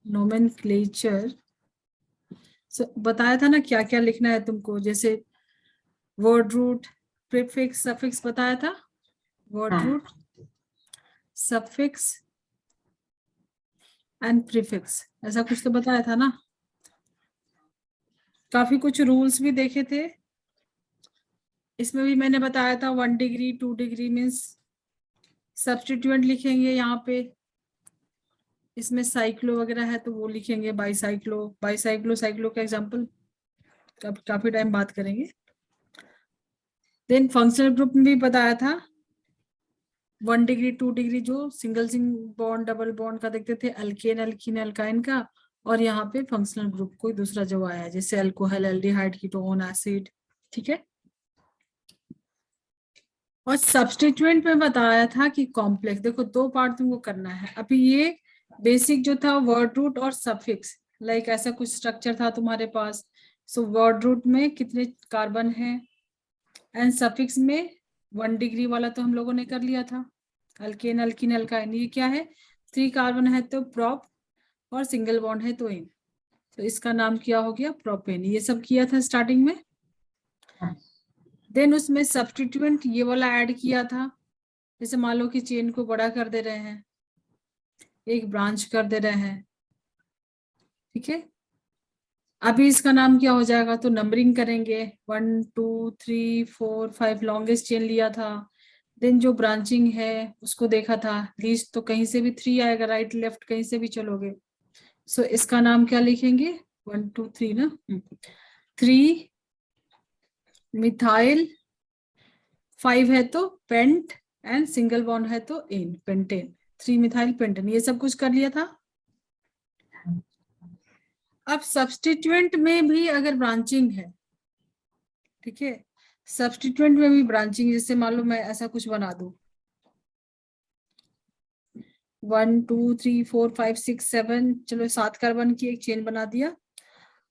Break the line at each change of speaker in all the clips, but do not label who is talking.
Nomenclature बताया था ना क्या क्या लिखना है तुमको, जैसे वर्ड रूट, प्रीफिक्स, सफिक्स बताया था। वर्ड
हाँ,
रूट, सफिक्स एंड प्रीफिक्स, ऐसा कुछ तो बताया था ना। काफी कुछ रूल्स भी देखे थे। इसमें भी मैंने बताया था 1 डिग्री 2 डिग्री मीन्स सब्स्टिट्यूएंट लिखेंगे यहाँ पे। इसमें साइक्लो वगैरह है तो वो लिखेंगे बाईसाइक्लो। बाईसाइक्लो साइक्लो का एग्जांपल काफी टाइम बात करेंगे। देन फंक्शनल ग्रुप में भी बताया था 1 डिग्री 2 डिग्री जो सिंगल बॉन्ड डबल बॉन्ड का देखते थे, अल्केन अल्कीन अल्काइन का। और यहाँ पे फंक्शनल ग्रुप कोई दूसरा जो आया है जैसे अल्कोहल, एल्डिहाइड, कीटोन, एसिड। ठीक है। और सब्स्टिट्यूएंट में बताया था कि कॉम्प्लेक्स, देखो दो पार्ट तुमको करना है अभी। ये बेसिक जो था वर्ड रूट और सफिक्स, लाइक ऐसा कुछ स्ट्रक्चर था तुम्हारे पास। सो वर्ड रूट में कितने कार्बन है एंड सफिक्स में 1 डिग्री वाला तो हम लोगों ने कर लिया था, अल्केन अल्कीन अल्काइन। ये क्या है, 3 कार्बन है तो प्रोप और सिंगल बॉन्ड है तो इन, तो इसका नाम क्या हो गया, प्रोपेन। ये सब किया था स्टार्टिंग में।
हाँ,
देन उसमें सब्स्टिट्यूएंट ये वाला ऐड किया था। जैसे मान लो कि चेन को बड़ा कर दे रहे हैं, एक ब्रांच कर दे रहे हैं। ठीक है। अभी इसका नाम क्या हो जाएगा, तो नंबरिंग करेंगे 1 2 3 4 5, लॉन्गेस्ट चेन लिया था। देन जो ब्रांचिंग है उसको देखा था, लीस्ट तो कहीं से भी 3 आएगा, राइट लेफ्ट कहीं से भी चलोगे। सो इसका नाम क्या लिखेंगे, 1 2 3 ना, 3 मिथाइल, 5 है तो पेंट एंड सिंगल बॉन्ड है तो इन, पेंटेन। 3 मिथाइल पेंटेन, ये सब कुछ कर लिया था। अब सब्स्टिट्यूएंट में भी अगर ब्रांचिंग है, ठीक है, सब्स्टिट्यूएंट में भी ब्रांचिंग, जैसे मान लो मैं ऐसा कुछ बना दूं 1 2 3 4 5 6 7, चलो 7 कार्बन की एक चेन बना दिया।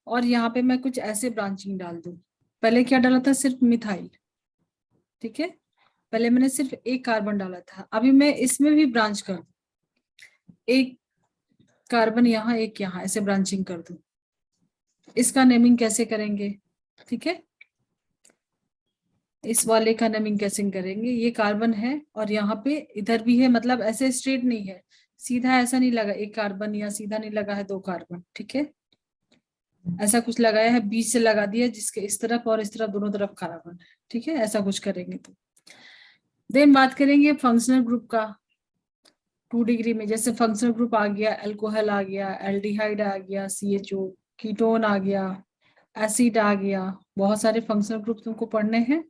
और यहाँ पे मैं कुछ ऐसे ब्रांचिंग डाल दूं। पहले क्या डाला था, सिर्फ मिथाइल। ठीक है, पहले मैंने सिर्फ एक कार्बन डाला था, अभी मैं इसमें भी ब्रांच कर दूं, एक कार्बन यहाँ एक यहाँ, ऐसे ब्रांचिंग कर दूं। इसका नेमिंग कैसे करेंगे, ठीक है, इस वाले का नेमिंग कैसे करेंगे, ये कार्बन है और यहाँ पे इधर भी है, मतलब ऐसे स्ट्रेट नहीं है, सीधा ऐसा नहीं लगा एक कार्बन, या सीधा नहीं लगा है 2 कार्बन। ठीक है, ऐसा कुछ लगाया है, बीच से लगा दिया जिसके इस तरफ और इस तरफ दोनों तरफ कार्बन है। ठीक है, ऐसा कुछ करेंगे तो। देन बात करेंगे फंक्शनल ग्रुप का। 2 डिग्री में जैसे फंक्शनल ग्रुप आ गया, अल्कोहल आ गया, एल्डिहाइड आ गया, CHO, कीटोन आ गया, एसिड आ गया, बहुत सारे फंक्शनल ग्रुप तुमको पढ़ने हैं।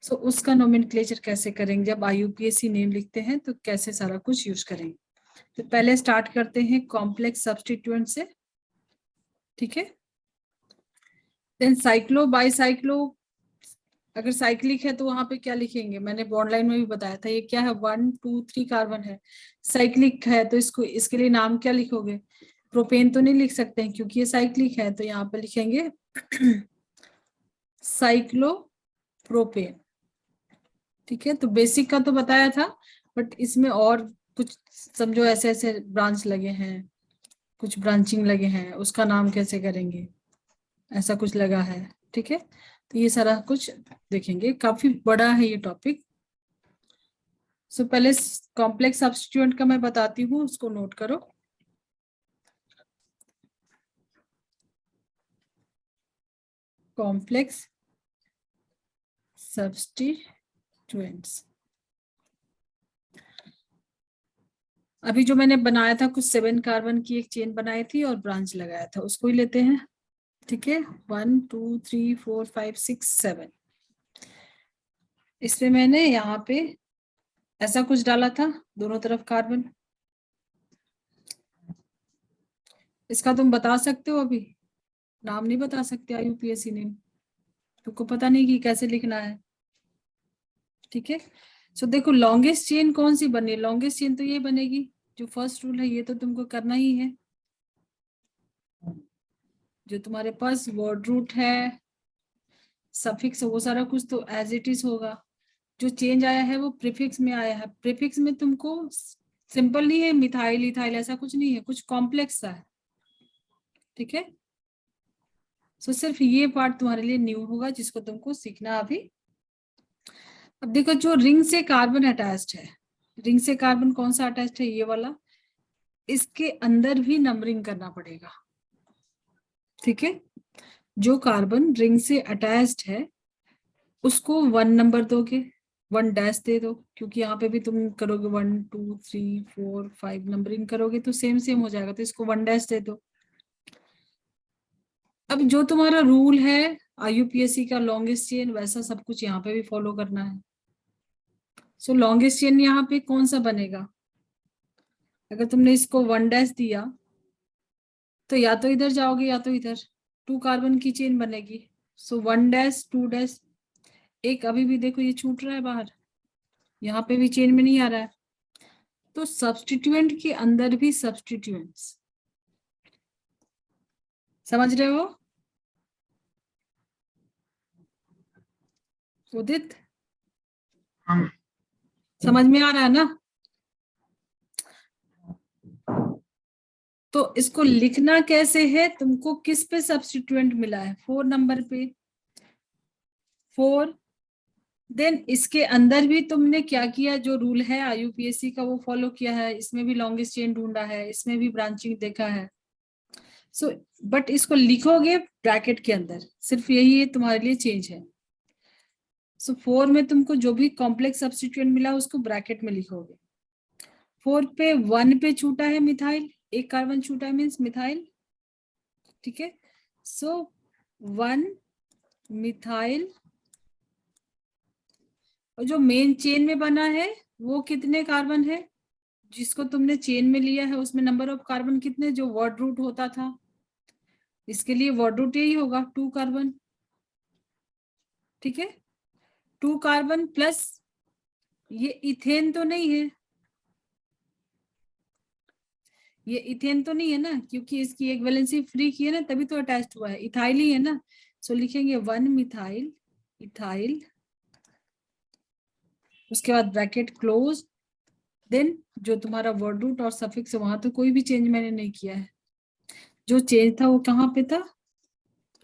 सो उसका नोमेनक्लेचर कैसे करेंगे, जब IUPAC नेम लिखते हैं तो कैसे सारा कुछ यूज करेंगे। तो पहले स्टार्ट करते हैं कॉम्प्लेक्स सब्स्टिट्यूएंट से। ठीक है, देन साइक्लो बाईसाइक्लो, अगर साइक्लिक है तो वहां पे क्या लिखेंगे, मैंने बॉन्ड लाइन में भी बताया था, ये क्या है 1 2 3 कार्बन है। साइक्लिक है तो इसको, इसके लिए नाम क्या लिखोगे, प्रोपेन तो नहीं लिख सकते हैं क्योंकि ये साइक्लिक है, तो यहाँ पे लिखेंगे साइक्लोप्रोपेन। ठीक है, तो बेसिक का तो बताया था, बट इसमें और कुछ समझो, ऐसे ऐसे ब्रांच लगे हैं, कुछ ब्रांचिंग लगे हैं, उसका नाम कैसे करेंगे, ऐसा कुछ लगा है। ठीक है, तो ये सारा कुछ देखेंगे, काफी बड़ा है ये टॉपिक। सो पहले कॉम्प्लेक्स सब्स्टिट्यूएंट का मैं बताती हूँ, उसको नोट करो। कॉम्प्लेक्स सब्स्टिट्यूएंट्स, अभी जो मैंने बनाया था कुछ 7 कार्बन की एक चेन बनाई थी और ब्रांच लगाया था, उसको ही लेते हैं। ठीक है, 1 2 3 4 5 6 7, इसमें मैंने यहाँ पे ऐसा कुछ डाला था, दोनों तरफ कार्बन। इसका तुम बता सकते हो, अभी नाम नहीं बता सकते IUPAC नेम, तुमको पता नहीं कि कैसे लिखना है। ठीक है, सो देखो लॉन्गेस्ट चेन कौन सी बनी, लॉन्गेस्ट चेन तो ये बनेगी, जो फर्स्ट रूल है ये तो तुमको करना ही है। जो तुम्हारे पास वर्ड रूट है, सफिक्स, वो सारा कुछ तो एज इट इज होगा। जो चेंज आया है वो प्रीफिक्स में आया है, प्रीफिक्स में तुमको सिंपल नहीं है मिथाइल इथाइल, ऐसा कुछ नहीं है, कुछ कॉम्प्लेक्स सा है। ठीक है। सो सिर्फ ये पार्ट तुम्हारे लिए न्यू होगा जिसको तुमको सीखना अभी। अब देखो जो रिंग से कार्बन अटैच्ड है, रिंग से कार्बन कौन सा अटैच्ड है, ये वाला, इसके अंदर भी नंबरिंग करना पड़ेगा। ठीक है, जो कार्बन रिंग से अटैच्ड है उसको 1 नंबर दोगे, 1 डैश दे दो, क्योंकि यहाँ पे भी तुम करोगे 1 2 3 4 5 नंबरिंग करोगे तो सेम सेम हो जाएगा, तो इसको 1 डैश दे दो। अब जो तुम्हारा रूल है आईयूपीएससी का लॉन्गेस्ट चेन, वैसा सब कुछ यहाँ पे भी फॉलो करना है। सो लॉन्गेस्ट चेन यहाँ पे कौन सा बनेगा, अगर तुमने इसको 1 डैश दिया तो या तो इधर जाओगे या तो इधर, 2 कार्बन की चेन बनेगी। सो 1 डैश 2 डैश, एक अभी भी देखो ये छूट रहा है बाहर, यहाँ पे भी चेन में नहीं आ रहा है। तो सब्स्टिट्यूएंट के अंदर भी सब्स्टिट्यूएंट्स, समझ रहे हो उदित?
हाँ।
समझ में आ रहा है ना? तो इसको लिखना कैसे है, तुमको किस पे सब्स्टिट्यूएंट मिला है, 4 नंबर पे 4। देन इसके अंदर भी तुमने क्या किया, जो रूल है आईयूपीएससी का वो फॉलो किया है, इसमें भी लॉन्गेस्ट चेन ढूंढा है, इसमें भी ब्रांचिंग देखा है। सो बट इसको लिखोगे ब्रैकेट के अंदर, सिर्फ यही है तुम्हारे लिए चेंज है। सो 4 में तुमको जो भी कॉम्प्लेक्स सब्स्टिट्यूएंट मिला उसको ब्रैकेट में लिखोगे। 4 पे 1 पे छूटा है मिथाइल, एक कार्बन छूटा है मीन्स मिथाइल। ठीक है, सो 1 मिथाइल, और जो मेन चेन में बना है वो कितने कार्बन है, जिसको तुमने चेन में लिया है उसमें नंबर ऑफ कार्बन कितने, जो वर्ड रूट होता था, इसके लिए वर्ड रूट यही होगा 2 कार्बन। ठीक है, 2 कार्बन प्लस, ये इथेन तो नहीं है, ये इथेन तो नहीं है ना, क्योंकि इसकी एक वैलेंसी फ्री की है ना, तभी तो अटैच्ड हुआ है, इथाइल ही है ना। सो लिखेंगे 1 मिथाइल इथाइल, उसके बाद ब्रैकेट क्लोज। देन जो तुम्हारा वर्ड रूट और सफिक्स है वहां तो कोई भी चेंज मैंने नहीं किया है, जो चेंज था वो कहाँ पे था,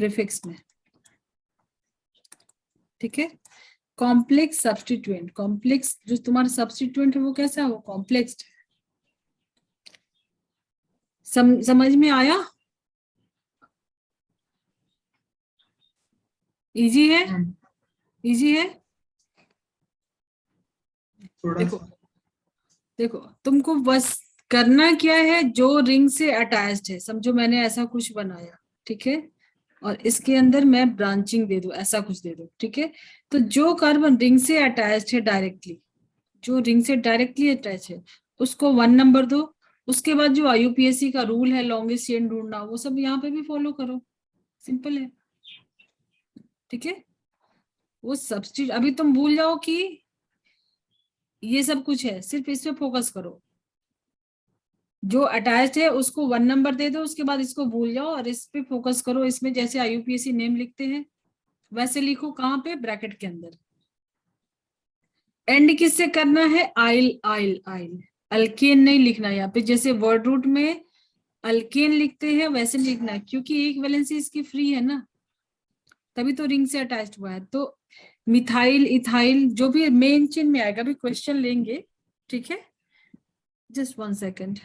प्रीफिक्स में। ठीक है, कॉम्प्लेक्स सब्स्टिट्यूएंट, कॉम्प्लेक्स जो तुम्हारा सब्स्टिट्यूएंट है वो कैसा है, वो कॉम्प्लेक्स। समझ में आया? इजी है, इजी है।
थोड़ा
देखो
सा।
देखो तुमको बस करना क्या है, जो रिंग से अटैच्ड है, समझो मैंने ऐसा कुछ बनाया, ठीक है, और इसके अंदर मैं ब्रांचिंग दे दूं, ऐसा कुछ दे दूं, ठीक है। तो जो कार्बन रिंग से अटैच्ड है डायरेक्टली, जो रिंग से डायरेक्टली अटैच है उसको 1 नंबर दो। उसके बाद जो आईयूपीएससी का रूल है लॉन्गेस्ट चेन ढूंढना, वो सब यहाँ पे भी फॉलो करो, सिंपल है। ठीक है, वो सब्स्टिट्यूट अभी तुम भूल जाओ कि ये सब कुछ है, सिर्फ इस पे फोकस करो, जो अटैच्ड है उसको 1 नंबर दे दो, उसके बाद इसको भूल जाओ और इस पे फोकस करो। इसमें जैसे आईयूपीएससी नेम लिखते हैं वैसे लिखो, कहाँ पे, ब्रैकेट के अंदर। एंड किससे करना है, आइल आइल आइल, अल्केन नहीं लिखना यहाँ पे, जैसे वर्ड रूट में अल्केन लिखते हैं वैसे लिखना है, क्योंकि एक वैलेंसी इसकी फ्री है ना, तभी तो रिंग से अटैच्ड हुआ है। तो मिथाइल इथाइल जो भी मेन चेन में आएगा, भी क्वेश्चन लेंगे, ठीक है, जस्ट 1 सेकेंड।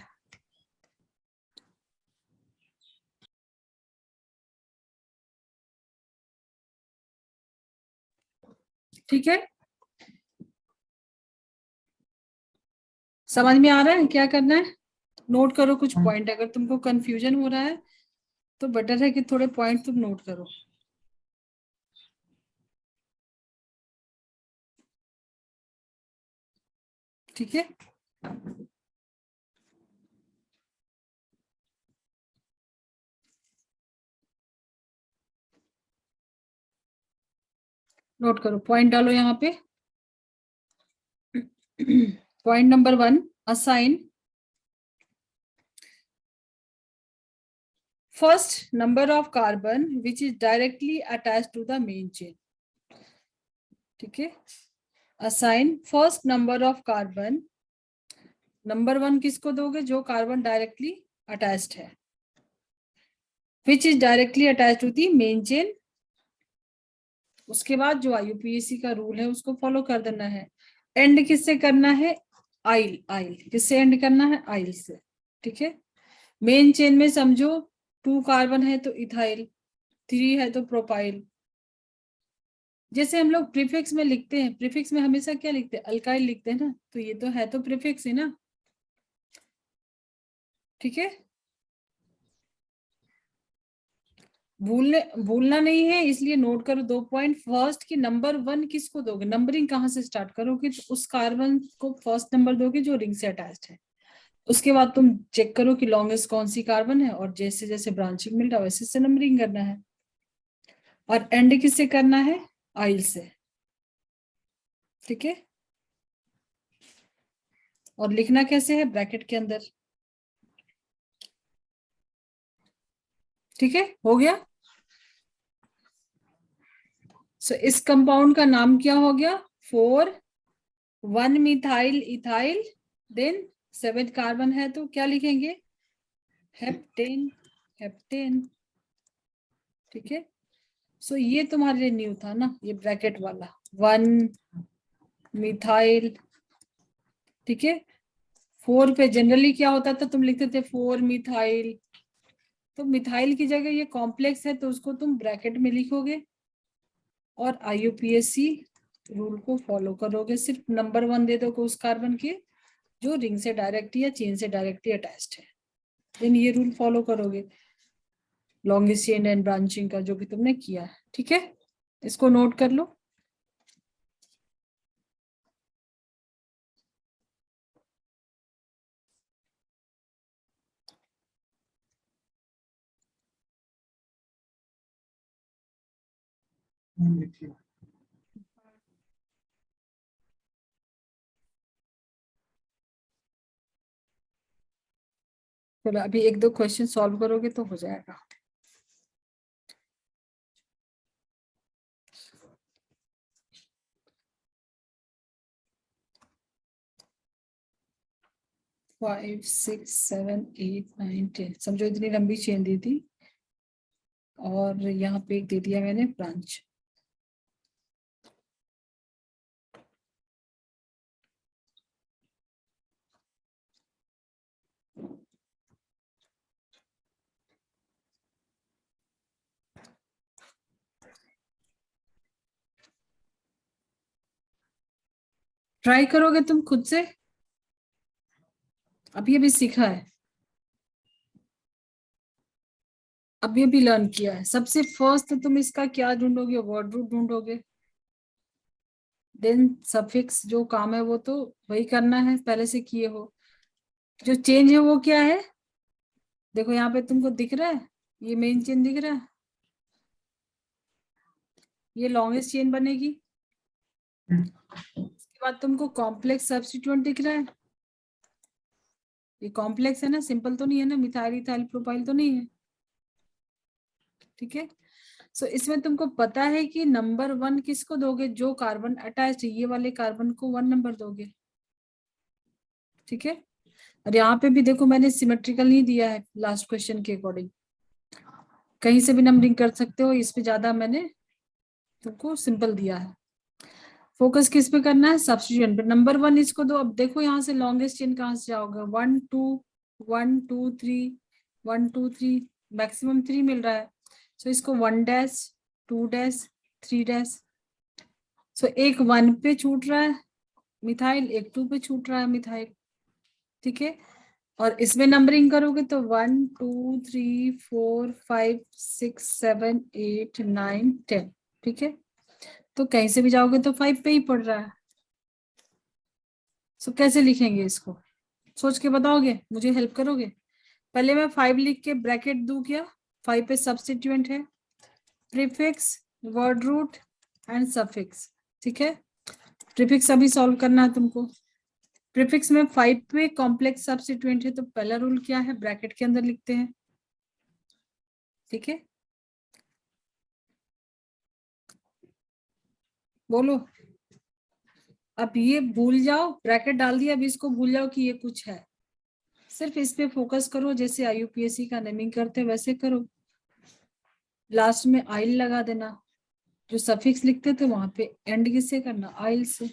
ठीक है, समझ में आ रहा है क्या करना है, नोट करो कुछ पॉइंट, अगर तुमको कंफ्यूजन हो रहा है तो बेटर है कि थोड़े पॉइंट तुम नोट करो। ठीक है, नोट करो, पॉइंट डालो यहाँ पे। Point number 1, assign first number of carbon which is directly attached to the main chain। ठीक है, assign first number of carbon, number 1 किसको दोगे, जो कार्बन डायरेक्टली अटैच्ड है। Which is directly attach to the main chain. उसके बाद जो IUPAC का रूल है उसको फॉलो कर देना है। एंड किससे करना है? आइल। आइल किससे एंड करना है? आइल से। ठीक है, मेन चेन में समझो 2 कार्बन है तो इथाइल, 3 है तो प्रोपाइल। जैसे हम लोग प्रीफिक्स में लिखते हैं, प्रीफिक्स में हमेशा क्या लिखते हैं? अल्काइल लिखते हैं ना, तो ये तो है तो प्रीफिक्स ही ना। ठीक है, भूलना नहीं है, इसलिए नोट करो 2 पॉइंट। फर्स्ट की नंबर 1 किसको दोगे? नंबरिंग कहाँ से स्टार्ट करोगे? तो उस कार्बन को फर्स्ट नंबर दोगे जो रिंग से अटैच्ड है। उसके बाद तुम चेक करो कि लॉन्गेस्ट कौन सी कार्बन है, और जैसे जैसे ब्रांचिंग मिल रहा है वैसे से नंबरिंग करना है। और एंड किससे करना है? आइल से। ठीक है, और लिखना कैसे है? ब्रैकेट के अंदर। ठीक है, हो गया। सो इस कंपाउंड का नाम क्या हो गया? 4 1 मिथाइल इथाइल, देन 7 कार्बन है तो क्या लिखेंगे? हेप्टेन। हेप्टेन। ठीक है, सो ये तुम्हारे लिए न्यू था ना, ये ब्रैकेट वाला 1 मिथाइल। ठीक है, 4 पे जनरली क्या होता था? तुम लिखते थे 4 मिथाइल, तो मिथाइल की जगह ये कॉम्प्लेक्स है तो उसको तुम ब्रैकेट में लिखोगे और IUPAC रूल को फॉलो करोगे। सिर्फ नंबर 1 दे दोगे उस कार्बन के जो रिंग से डायरेक्टली या चेन से डायरेक्टली अटैच्ड है, देन ये रूल फॉलो करोगे, लॉन्गेस्ट चेन एंड ब्रांचिंग का जो भी तुमने किया है। ठीक है, इसको नोट कर लो।
देखिए
चलो अभी 1-2 क्वेश्चन सॉल्व करोगे तो हो जाएगा। फाइव 6 7 8 9 10, समझो इतनी लंबी चेन दी थी और यहाँ पे एक दे दिया मैंने ब्रांच। ट्राई करोगे तुम खुद से? अभी सीखा है, अभी लर्न किया है। सबसे फर्स्ट तुम इसका क्या ढूंढोगे? वर्ड रूट ढूंढोगे, देन सफिक्स। जो काम है वो तो वही करना है, पहले से किए हो। जो चेंज है वो क्या है? देखो यहाँ पे तुमको दिख रहा है, ये मेन चेन दिख रहा है, ये लॉन्गेस्ट चेन बनेगी। उसके बाद तुमको कॉम्प्लेक्स सब्स्टिट्यूएंट दिख रहा है, ये कॉम्प्लेक्स है ना, सिंपल तो नहीं है ना, मिथाइल इथाइल प्रोपाइल तो नहीं है। ठीक है, सो इसमें तुमको पता है कि नंबर 1 किसको दोगे? जो कार्बन अटैच है, ये वाले कार्बन को 1 नंबर दोगे। ठीक है, और यहाँ पे भी देखो मैंने सिमेट्रिकल नहीं दिया है लास्ट क्वेश्चन के अकॉर्डिंग, कहीं से भी नंबरिंग कर सकते हो, इस पे ज्यादा मैंने तुमको सिंपल दिया है। फोकस किस पे करना है? सब्स्टिट्यूएंट पे। नंबर 1 इसको दो। अब देखो यहाँ से लॉन्गेस्ट चेन कहाँ से जाओगे? 1 2 1 2 3 1 2 3, मैक्सिमम 3 मिल रहा है, सो इसको 1 डैश 2 डैश 3 डैश। सो एक 1 पे छूट रहा है मिथाइल, एक 2 पे छूट रहा है मिथाइल। ठीक है, और इसमें नंबरिंग करोगे तो 1 2 3 4 5 6 7 8 9 10। ठीक है, तो कहीं से भी जाओगे तो 5 पे ही पड़ रहा है। सो कैसे लिखेंगे इसको? सोच के बताओगे? मुझे हेल्प करोगे? पहले मैं 5 लिख के ब्रैकेट दूं क्या? 5 पे सब्स्टिट्यूएंट है, prefix, word root and suffix. ठीक है, प्रीफिक्स अभी सॉल्व करना है तुमको। प्रीफिक्स में 5 पे कॉम्प्लेक्स सब्स्टिट्यूएंट है तो पहला रूल क्या है? ब्रैकेट के अंदर लिखते हैं। ठीक है, बोलो। अब ये भूल जाओ, ब्रैकेट डाल दिया, अब इसको भूल जाओ कि ये कुछ है। सिर्फ इस पे फोकस करो, जैसे IUPAC का नेमिंग करते हैं वैसे करो। लास्ट में आइल लगा देना। जो सफिक्स लिखते थे वहां पे एंड किससे करना, आइल से।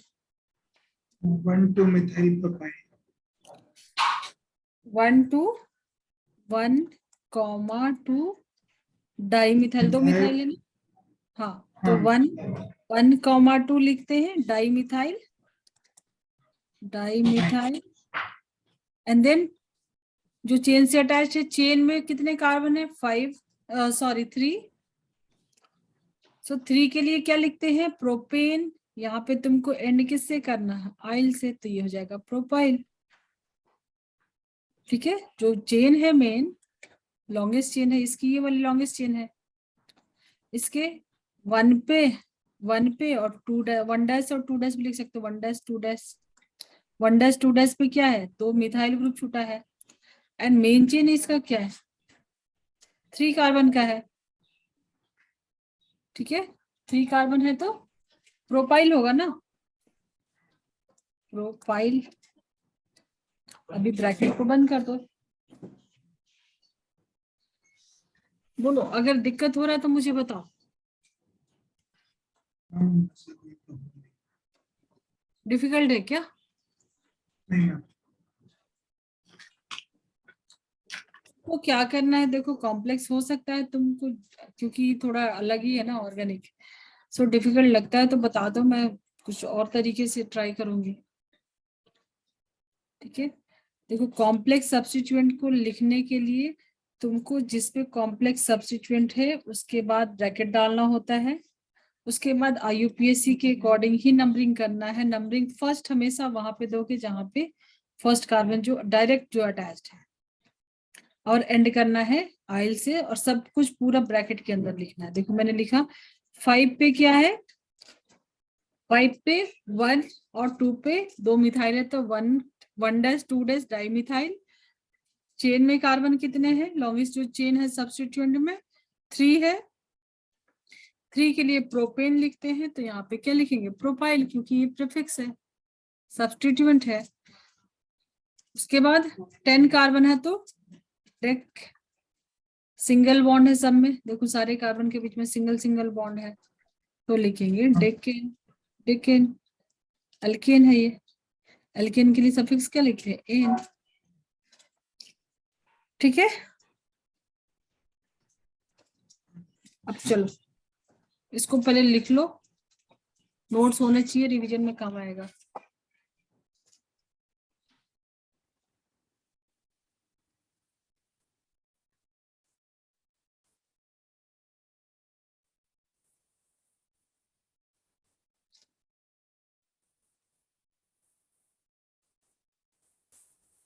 1,2 methyl propyl.
1 to 1,2 di methyl, 2 methyl है ना। हाँ, तो
हाँ
1,2 लिखते हैं डाई मिथाइल, एंड देन जो चेन से अटैच है, चेन में कितने कार्बन है, 3। सो 3 के लिए क्या लिखते हैं, प्रोपेन। यहाँ पे तुमको एंड किससे करना है, आइल से, तो ये हो जाएगा प्रोपाइल। ठीक है, जो चेन है मेन लॉन्गेस्ट चेन है इसकी, ये वाली लॉन्गेस्ट चेन है। इसके 1 पे और 1 डैश और 2 डैश भी लिख सकते हो, 1 डैश 2 डैश। 1 डैश 2 डैश पे क्या है, तो मिथाइल ग्रुप छूटा है। एंड मेन चेन इसका क्या है, 3 कार्बन का है। ठीक है, 3 कार्बन है तो प्रोपाइल होगा ना, प्रोपाइल। अभी ब्रैकेट को बंद कर दो। बोलो, अगर दिक्कत हो रहा है तो मुझे बताओ।
ऐसा कोई प्रॉब्लम
डिफिकल्ट है क्या?
नहीं है।
तो क्या करना है, देखो कॉम्प्लेक्स हो सकता है तुमको, क्योंकि थोड़ा अलग ही है ना ऑर्गेनिक। सो डिफिकल्ट लगता है तो बता दो, मैं कुछ और तरीके से ट्राई करूंगी। ठीक है, देखो कॉम्प्लेक्स सब्स्टिट्यूएंट को लिखने के लिए तुमको जिस पे कॉम्प्लेक्स सब्स्टिट्यूएंट है उसके बाद ब्रैकेट डालना होता है। उसके बाद IUPAC के अकॉर्डिंग ही नंबरिंग करना है। नंबरिंग फर्स्ट हमेशा वहां पे दोगे जहां पे फर्स्ट कार्बन जो डायरेक्ट जो अटैच्ड है, और एंड करना है आइल से, और सब कुछ पूरा ब्रैकेट के अंदर लिखना है। देखो मैंने लिखा 5 पे क्या है, 5 पे 1 और 2 पे 2 मिथाइल है, तो 1 dash 2 dash di methyl. Chain में कार्बन कितने हैं, लॉन्गेस्ट जो चेन है सब्स्टिट्यूएंट में 3 है। 3 के लिए प्रोपेन लिखते हैं, तो यहाँ पे क्या लिखेंगे, प्रोपाइल, क्योंकि ये प्रीफिक्स है, सब्स्टिट्यूएंट है। उसके बाद 10 कार्बन है तो डेक, सिंगल बॉन्ड है सब में, देखो सारे कार्बन के बीच में सिंगल सिंगल बॉन्ड है, तो लिखेंगे डेकेन। डेकेन अल्केन है ये, अल्केन के लिए सफिक्स क्या लिखे, एन। ठीक है, अब चलो इसको पहले लिख लो, नोट्स होने चाहिए, रिवीजन में काम आएगा।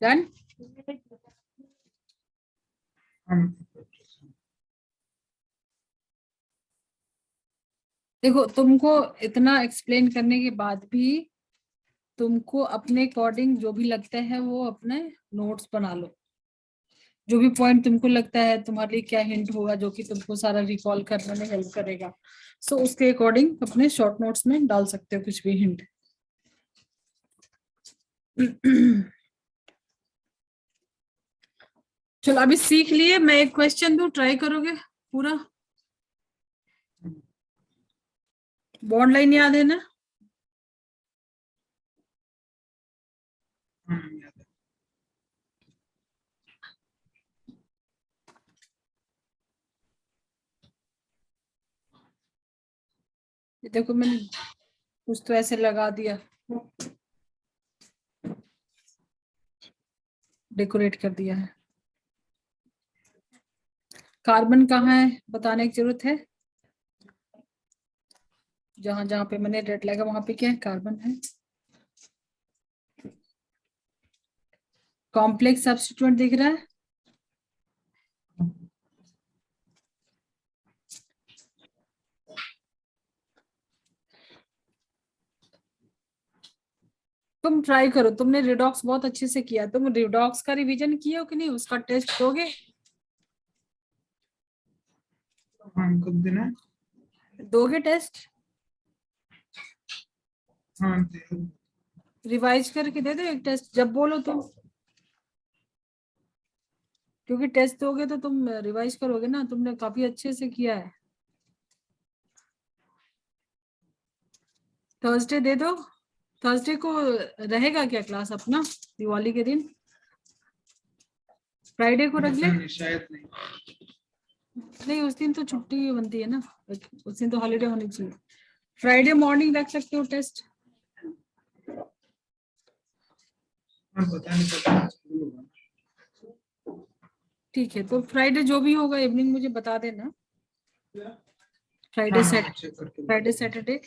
डन।
हाँ,
देखो तुमको इतना एक्सप्लेन करने के बाद भी तुमको अपने अकॉर्डिंग जो भी लगता है वो अपने नोट्स बना लो। जो भी पॉइंट तुमको लगता है तुम्हारे लिए क्या हिंट होगा जो कि तुमको सारा रिकॉल करने में हेल्प करेगा, सो उसके अकॉर्डिंग अपने शॉर्ट नोट्स में डाल सकते हो कुछ भी हिंट। चलो अभी सीख लिए, मैं एक क्वेश्चन दूं, ट्राई करोगे पूरा? बॉन्ड लाइन याद है ना?
हाँ, याद है।
ये देखो मैंने कुछ तो ऐसे लगा दिया, डेकोरेट कर दिया है। कार्बन कहाँ है बताने की जरूरत है, जहां जहां पे मैंने रेड लगा वहां पे क्या है, कार्बन है। कॉम्प्लेक्स सब्स्टिट्यूएंट दिख रहा है, तुम ट्राई करो, तुमने रिडॉक्स बहुत अच्छे से किया, तुम रिडॉक्स का रिवीजन किया हो कि नहीं, उसका टेस्ट दोगे?
हाँ, कब देना है?
दोगे टेस्ट?
हाँ,
रिवाइज करके दे दो एक टेस्ट जब बोलो तुम, क्योंकि टेस्ट दोगे तो तुम रिवाइज करोगे ना, तुमने काफी अच्छे से किया है। थर्सडे दे दो। थर्सडे को रहेगा क्या क्लास अपना दिवाली के दिन? फ्राइडे को रख ले।
नहीं, शायद नहीं।
नहीं, उस दिन तो छुट्टी बनती है ना, उस दिन तो हॉलीडे होनी चाहिए। फ्राइडे मॉर्निंग रख सकते हो टेस्ट।
मैं बता नहीं सकता।
ठीक है, तो फ्राइडे जो भी होगा इवनिंग मुझे बता देना। फ्राइडे
हाँ, चेक करके
फ्राइडे सैटरडे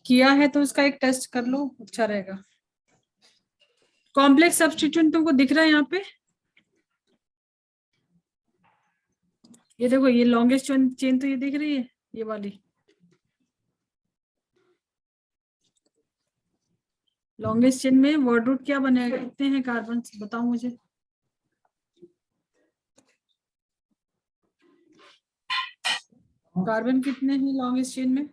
किया है तो उसका एक टेस्ट कर लो, अच्छा रहेगा। कॉम्प्लेक्स सब्स्टिट्यूट तुमको दिख रहा है यहाँ पे? ये देखो, ये लॉन्गेस्ट चेन तो ये दिख रही है, ये वाली लॉन्गेस्ट चेन में वर्ड रूट क्या बनेगा, कितने हैं कार्बन बताओ मुझे। कार्बन कितने हैं लॉन्गेस्ट चेन में?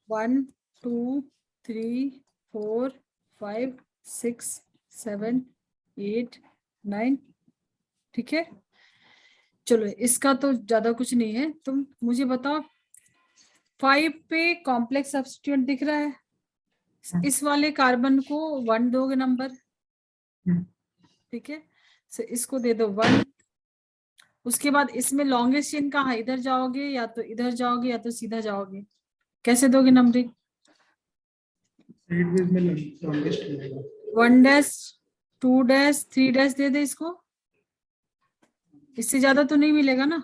1 2 3 4 5 6 7 8 9। ठीक है, चलो इसका तो ज्यादा कुछ नहीं है। तुम मुझे बताओ 5 पे कॉम्प्लेक्स सब्स्टिट्यूएंट दिख रहा है, इस वाले कार्बन को 1 दोगे नंबर। ठीक है, सो इसको दे दो 1। उसके बाद इसमें लॉन्गेस्ट चेन कहाँ, इधर जाओगे या तो इधर जाओगे या तो सीधा जाओगे, कैसे दोगे नंबरिंग?
साइडवेज में लॉन्गेस्ट मिलेगा।
1 डैश 2 डैश 3 डैश दे दे इसको, इससे ज्यादा तो नहीं मिलेगा ना।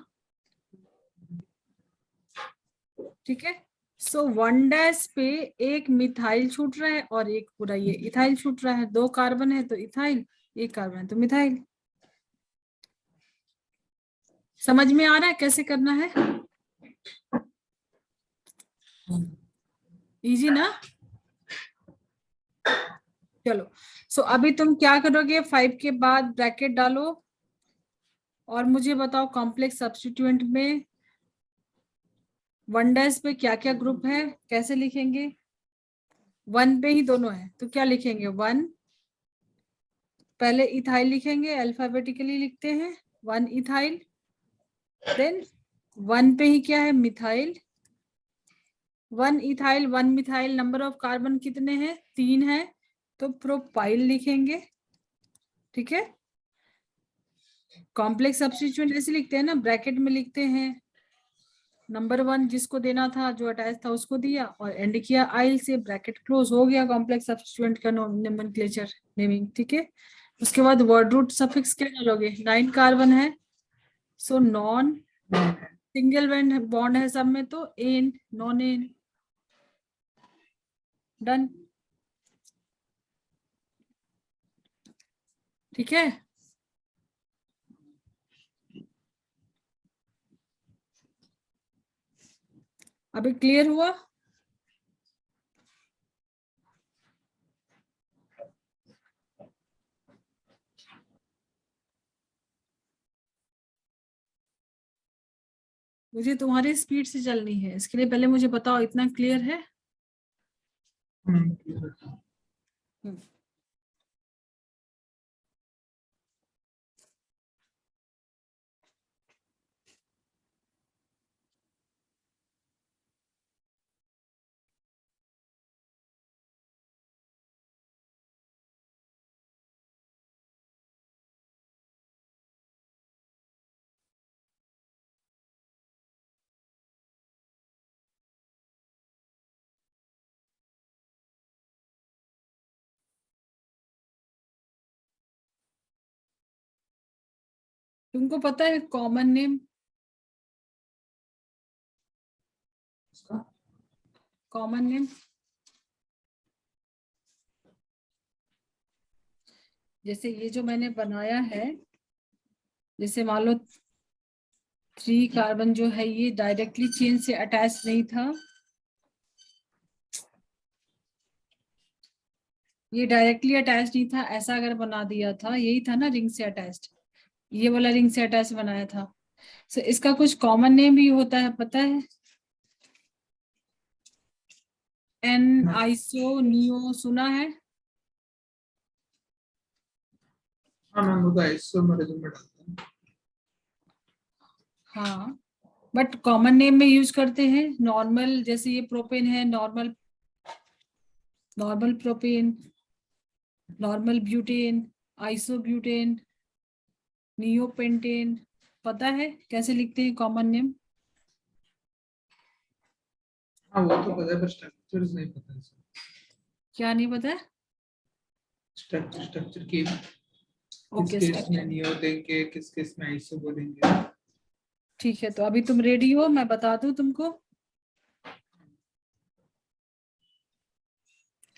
ठीक है, सो 1 डैश पे एक मिथाइल छूट रहा है और एक पूरा ये इथाइल छूट रहा है। 2 कार्बन है तो इथाइल, 1 कार्बन है तो मिथाइल। समझ में आ रहा है कैसे करना है? इजी ना? चलो, सो अभी तुम क्या करोगे, 5 के बाद ब्रैकेट डालो और मुझे बताओ कॉम्प्लेक्स सब्स्टिट्यूएंट में 1 डैश पे क्या क्या ग्रुप है, कैसे लिखेंगे? 1 पे ही दोनों है तो क्या लिखेंगे? 1 पहले इथाइल लिखेंगे, अल्फाबेटिकली लिखते हैं 1 इथाइल। देन 1 पे ही क्या है? Methyl. 1 ethyl 1 methyl, number of carbon कितने हैं? 3 है, तो प्रोपाइल लिखेंगे। ठीक है, कॉम्प्लेक्स सब्स्टिट्यूएंट ऐसे लिखते हैं ना, ब्रैकेट में लिखते हैं नंबर 1 जिसको देना था, जो अटैच था उसको दिया और एंड किया आइल से, ब्रैकेट क्लोज हो गया कॉम्प्लेक्स सब्स्टिट्यूएंट का नोमेनक्लेचर नेमिंग। ठीक है, उसके बाद वर्ड रूट सफिक्स क्या डालोगे? 9 कार्बन है, सो नॉन सिंगल बॉन्ड है सब में, तो एन नॉन एन। डन। ठीक है, अभी क्लियर हुआ? मुझे तुम्हारी स्पीड से चलनी है, इसके लिए पहले मुझे बताओ इतना क्लियर है? तुमको पता है कॉमन नेम? कॉमन नेम जैसे ये जो मैंने बनाया है, जैसे मान लो 3 कार्बन जो है ये डायरेक्टली चेन से अटैच नहीं था, ये डायरेक्टली अटैच नहीं था, ऐसा अगर बना दिया था, यही था ना रिंग से अटैच्ड, ये वाला रिंग से अटैच बनाया था। सो इसका कुछ कॉमन नेम भी होता है, पता है? एन आइसो नियो सुना है?
हाँ मैम, होता है, इससे मैं रिज्यूम में डालता हूँ।
हाँ, बट कॉमन नेम में यूज करते हैं नॉर्मल, जैसे ये प्रोपेन है, normal propane, normal butane, isobutane, neopentane. पता है कैसे लिखते हैं कॉमन नेम?
हाँ वो तो पता है पर स्ट्रक्चर्स नहीं पता है सर।
क्या नहीं पता है?
स्ट्रक्चर की किस
ओके,
केस में नियो देंगे, किस केस में आइसो बोलेंगे।
ठीक है। तो अभी तुम रेडी हो, मैं बता दूं तुमको?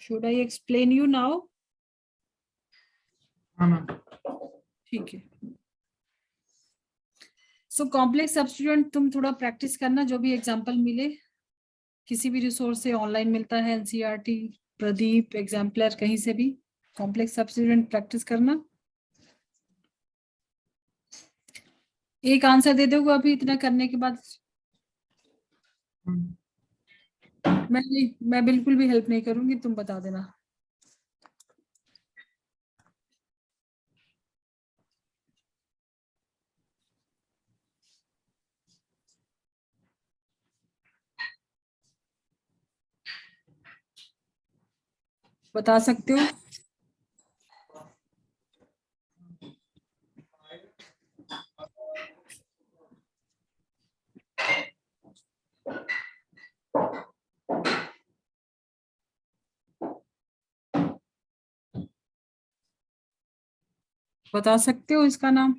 Should I explain you now?
हाँ मैम।
ठीक है। सो कॉम्प्लेक्स सब्स्टिट्यूएंट तुम थोड़ा प्रैक्टिस करना, जो भी एग्जांपल मिले किसी भी रिसोर्स से, ऑनलाइन मिलता है, एनसीईआरटी, प्रदीप, एग्जाम्पलर, कहीं से भी कॉम्प्लेक्स सब्स्टिट्यूएंट प्रैक्टिस करना। एक आंसर दे दोगे अभी इतना करने के बाद? मैं बिल्कुल भी हेल्प नहीं करूंगी, तुम बता देना। बता सकते हो? बता सकते हो इसका नाम?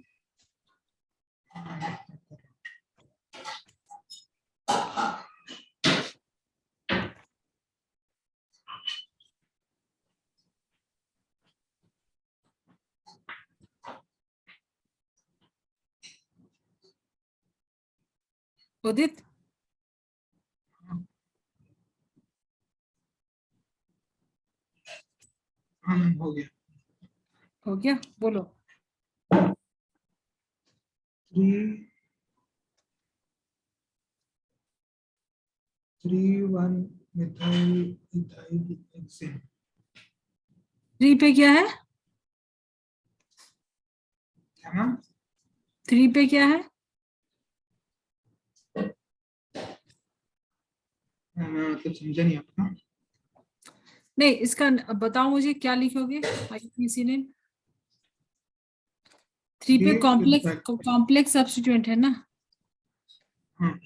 उदित?
हाँ मैम हो गया।
हो गया, बोलो।
3 methyl ethyl hexane।
3 पे क्या है?
क्या मैम?
3 पे क्या है?
मैं मतलब समझा नहीं आपका।
नहीं, इसका बताओ मुझे, क्या लिखोगे आईयूपीएसी ने? 3 पे कॉम्प्लेक्स सब्स्टिट्यूएंट है ना?
हाँ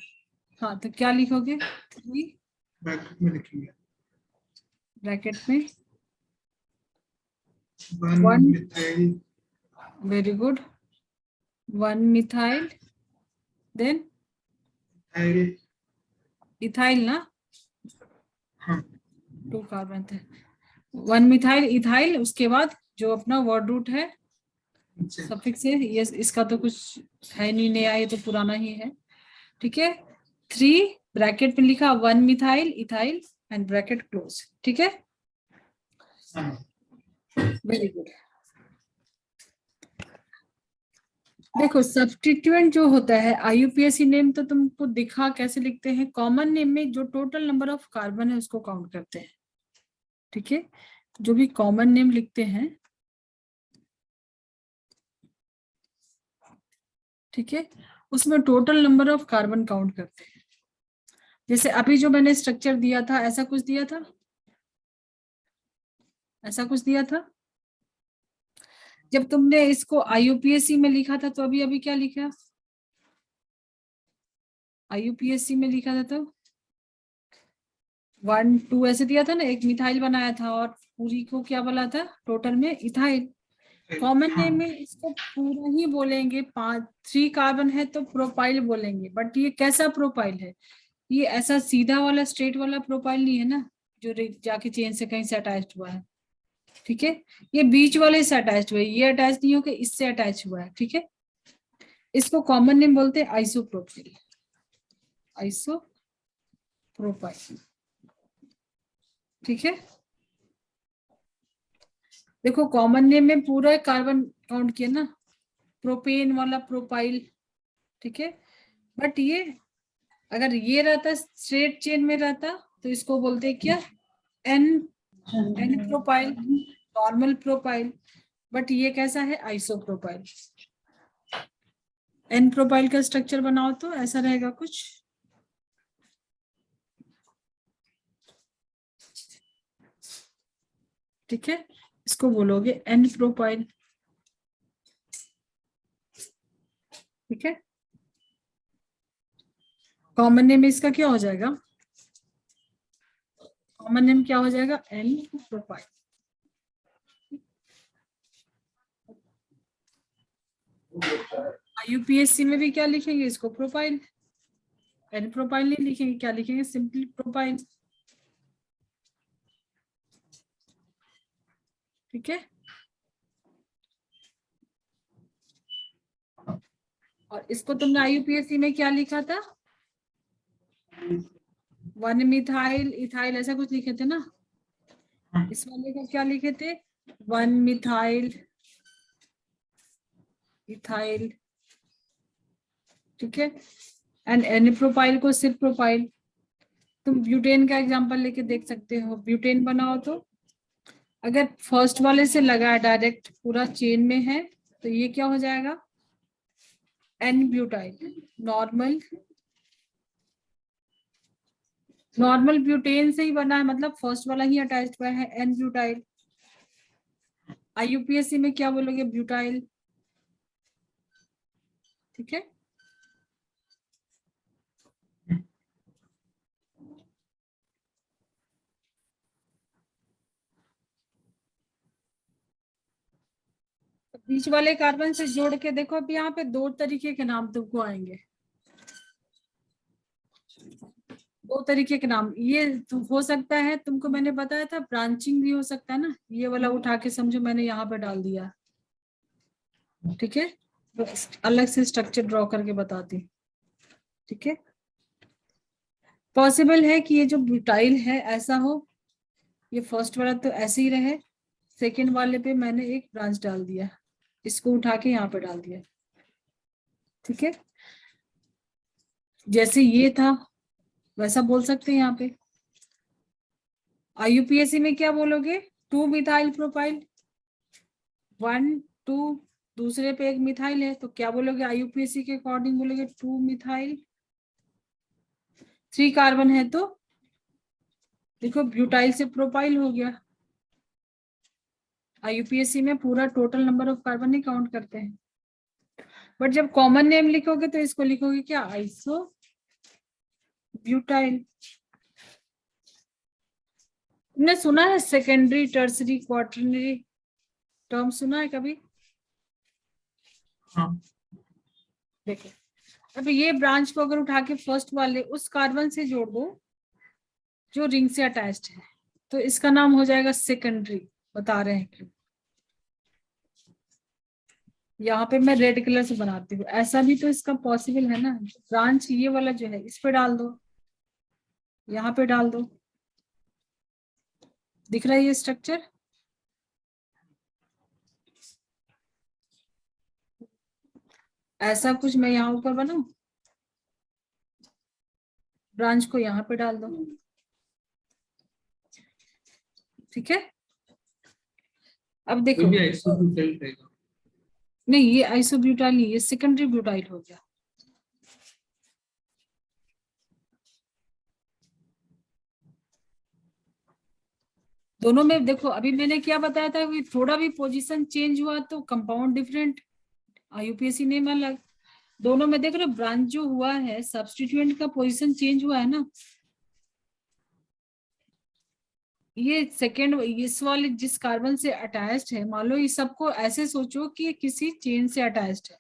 हाँ, तो क्या लिखोगे? 3
ब्रैकेट में लिखेंगे।
ब्रैकेट में
1
1,
methyl
very good, 1 methyl, then
ethyl।
Ethyl ना?
हाँ
2 कार्बन थे। 1 मिथाइल इथाइल, उसके बाद जो अपना वर्ड रूट है
अच्छा।
सफिक्स है, ये इसका तो कुछ है नहीं नया, ये तो पुराना ही है। ठीक है। 3 ब्रैकेट में लिखा 1 methyl ethyl and bracket close. ठीक है,
हाँ
वेरी गुड। देखो सब्स्टिट्यूएंट जो होता है आईयूपीएसी नेम, तो तुमको दिखा कैसे लिखते हैं। कॉमन नेम में जो टोटल नंबर ऑफ कार्बन है उसको काउंट करते हैं। ठीक है, जो भी कॉमन नेम लिखते हैं, ठीक है, उसमें total number of carbon count करते हैं। जैसे अभी जो मैंने स्ट्रक्चर दिया था, ऐसा कुछ दिया था, ऐसा कुछ दिया था। जब तुमने इसको आईयूपीएससी में लिखा था तो अभी अभी क्या लिखा? आईयूपीएससी में लिखा था तो 1 2 ऐसे दिया था ना, एक मिथाइल बनाया था और पूरी को क्या बोला था टोटल में? इथाइल। कॉमन
हाँ
नेम में इसको पूरा ही बोलेंगे, 3 कार्बन है तो प्रोपाइल बोलेंगे। बट ये कैसा प्रोपाइल है? ये ऐसा सीधा वाला स्ट्रेट वाला प्रोपाइल नहीं है ना, जो जाके चेन से कहीं से अटैच हुआ है। ठीक है, ये बीच वाले से अटैच हुआ है, ये अटैच नहीं होकर इससे अटैच हुआ है। ठीक है, इसको कॉमन नेम बोलते हैं आइसोप्रोपाइल, आइसोप्रोपाइल। ठीक है, देखो कॉमन नेम में पूरा कार्बन काउंट किया ना, प्रोपेन वाला प्रोपाइल। ठीक है, बट ये अगर ये रहता स्ट्रेट चेन में रहता तो इसको बोलते हैं क्या? N n propyl, normal propyl. But ये कैसा है? आइसोप्रोपाइल, एन प्रोपाइल का स्ट्रक्चर बनाओ तो ऐसा रहेगा कुछ। ठीक है, इसको बोलोगे एन प्रोपाइल। ठीक है, कॉमन नेम इसका क्या हो जाएगा, कॉमन नेम क्या हो जाएगा, एन प्रोपाइल। यूपीएससी में भी क्या लिखेंगे इसको, प्रोपाइल। एन प्रोपाइल नहीं लिखेंगे, क्या लिखेंगे, सिंपली प्रोपाइल। ठीक है, और इसको तुमने आईयूपीएससी में क्या लिखा था, 1 मिथाइल इथाइल ऐसा कुछ लिखे थे ना। इस वाले का क्या लिखे थे, 1 मिथाइल इथाइल। ठीक है, एंड एन प्रोपाइल को सिर्फ प्रोपाइल। तुम ब्यूटेन का एग्जांपल लेके देख सकते हो, ब्यूटेन बनाओ तो अगर फर्स्ट वाले से लगा डायरेक्ट पूरा चेन में है तो ये क्या हो जाएगा, n butyl. Normal normal butane से ही बना है, मतलब फर्स्ट वाला ही अटैच्ड हुआ है, एन ब्यूटाइल। आईयूपीएससी में क्या बोलोगे, ब्यूटाइल। ठीक है, बीच वाले कार्बन से जोड़ के देखो, अब यहाँ पे 2 तरीके के नाम तुमको आएंगे, 2 तरीके के नाम। ये तो हो सकता है, तुमको मैंने बताया था ब्रांचिंग भी हो सकता है ना, ये वाला उठा के समझो मैंने यहाँ पे डाल दिया। ठीक है, अलग से स्ट्रक्चर ड्रॉ करके बताती। ठीक है, पॉसिबल है कि ये जो ब्यूटाइल है ऐसा हो, ये फर्स्ट वाला तो ऐसे ही रहे, सेकेंड वाले पे मैंने एक ब्रांच डाल दिया, इसको उठा के यहाँ पे डाल दिया। ठीक है, जैसे ये था वैसा बोल सकते हैं यहाँ पे। आईयूपीएससी में क्या बोलोगे, 2 मिथाइल प्रोपाइल, 1 2, दूसरे पे एक मिथाइल है तो क्या बोलोगे, आईयूपीएससी के अकॉर्डिंग बोलोगे 2 मिथाइल, 3 कार्बन है तो देखो ब्यूटाइल से प्रोपाइल हो गया। आईयूपीएससी में पूरा टोटल नंबर ऑफ कार्बन नहीं काउंट करते हैं, बट जब कॉमन नेम लिखोगे तो इसको लिखोगे क्या, आइसो ब्यूटाइल। तुमने सुना है सेकेंडरी टर्सरी क्वार्टरनरी टर्म, सुना है कभी।
हाँ।
देखो अब ये ब्रांच को अगर उठा के फर्स्ट वाले उस कार्बन से जोड़ दो जो रिंग से अटैच्ड है तो इसका नाम हो जाएगा सेकेंडरी। बता रहे हैं क्यों, यहाँ पे मैं रेड कलर से बनाती हूँ, ऐसा भी तो इसका पॉसिबल है ना। ब्रांच ये वाला जो है इस पे डाल दो, यहाँ पे डाल दो, दिख रहा है ये स्ट्रक्चर। ऐसा कुछ मैं यहाँ ऊपर बनाऊं, ब्रांच को यहाँ पे डाल दो। ठीक है, अब देखो,
कोई भी आइसोब्यूटाइल रहेगा।
नहीं ये आइसोब्यूटाइल नहीं, ये सेकेंडरी ब्यूटाइल हो गया। दोनों में देखो, अभी मैंने क्या बताया था कि थोड़ा भी पोजीशन चेंज हुआ तो कंपाउंड डिफरेंट, आईयूपीएससी नेम अलग। दोनों में देख रहे हो ब्रांच जो हुआ है सब्स्टिट्यूएंट का पोजीशन चेंज हुआ है ना। ये सेकेंड इस वाले जिस कार्बन से अटैच्ड है, मान लो ये सबको ऐसे सोचो कि ये किसी चेन से अटैच्ड है।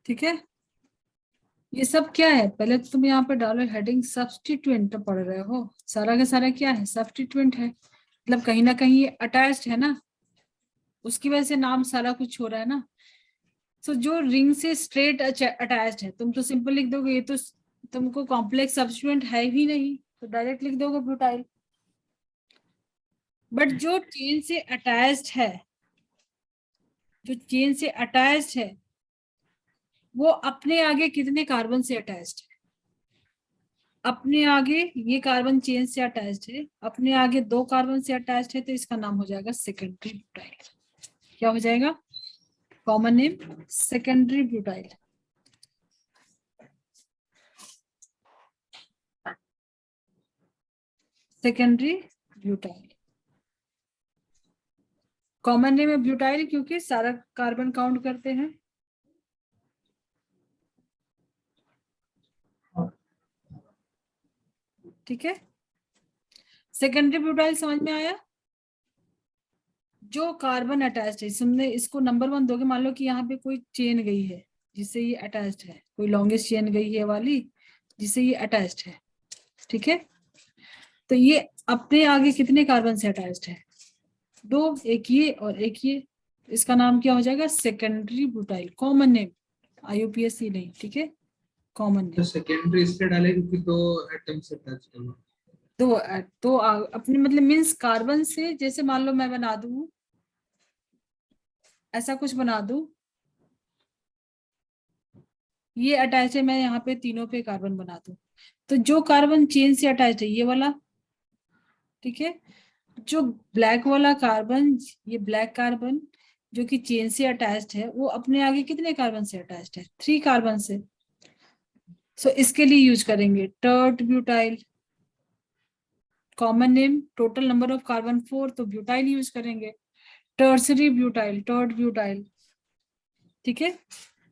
ठीक है, ये सब क्या है, पहले तो तुम यहाँ पे डालो हेडिंग सब्स्टिट्यूएंट पढ़ रहे हो, सारा का सारा क्या है, सब्स्टिट्यूएंट है, मतलब कहीं ना कहीं ये अटैच्ड है ना, उसकी वजह से नाम सारा कुछ हो रहा है ना। तो जो रिंग से स्ट्रेट अटैच्ड है तुम तो सिंपल लिख दोगे, ये तो तुमको कॉम्प्लेक्स सब्स्टिट्यूएंट है ही नहीं तो डायरेक्ट लिख दोगे ब्यूटाइल। बट जो चेन से अटैच्ड है, जो चेन से अटैच्ड है वो अपने आगे कितने कार्बन से अटैच्ड है, अपने आगे ये कार्बन चेन से अटैच्ड है, अपने आगे 2 कार्बन से अटैच्ड है तो इसका नाम हो जाएगा सेकेंडरी ब्यूटाइल। क्या हो जाएगा, common name secondary butyl. Secondary butyl common name है ब्यूटाइल, क्योंकि सारा कार्बन काउंट करते हैं। ठीक है, सेकेंडरी ब्यूटाइल समझ में आया। जो कार्बन अटैच्ड है, तुमने इसको नंबर 1 दोगे। मान लो कि यहाँ पे कोई चेन गई है जिससे ये अटैच्ड है, कोई लॉन्गेस्ट चेन गई है वाली जिससे ये अटैच्ड है। ठीक है, तो ये अपने आगे कितने कार्बन से अटैच्ड है? 2, एक ये और एक ये। इसका नाम क्या हो जाएगा? Secondary butyl. Common name, IUPAC नहीं। ठीक है, कॉमन नेम।
तो सेकेंडरी इसलिए डाले क्योंकि दो एटम से अटैच है।
तो अपने मतलब मीन्स कार्बन से, जैसे मान लो मैं बना दूं, ऐसा कुछ बना दूं, ये अटैच है, मैं यहाँ पे तीनों पे कार्बन बना दूं, तो जो कार्बन चेन से अटैच है ये वाला, ठीक है, जो ब्लैक वाला कार्बन, ये ब्लैक कार्बन जो कि चेन से अटैच्ड है, वो अपने आगे कितने कार्बन से अटैच्ड है? 3 कार्बन से। सो इसके लिए यूज करेंगे tert butyl. Common name, total number of carbon 4, तो ब्यूटाइल यूज करेंगे। Tertiary butyl, tert butyl. ठीक है,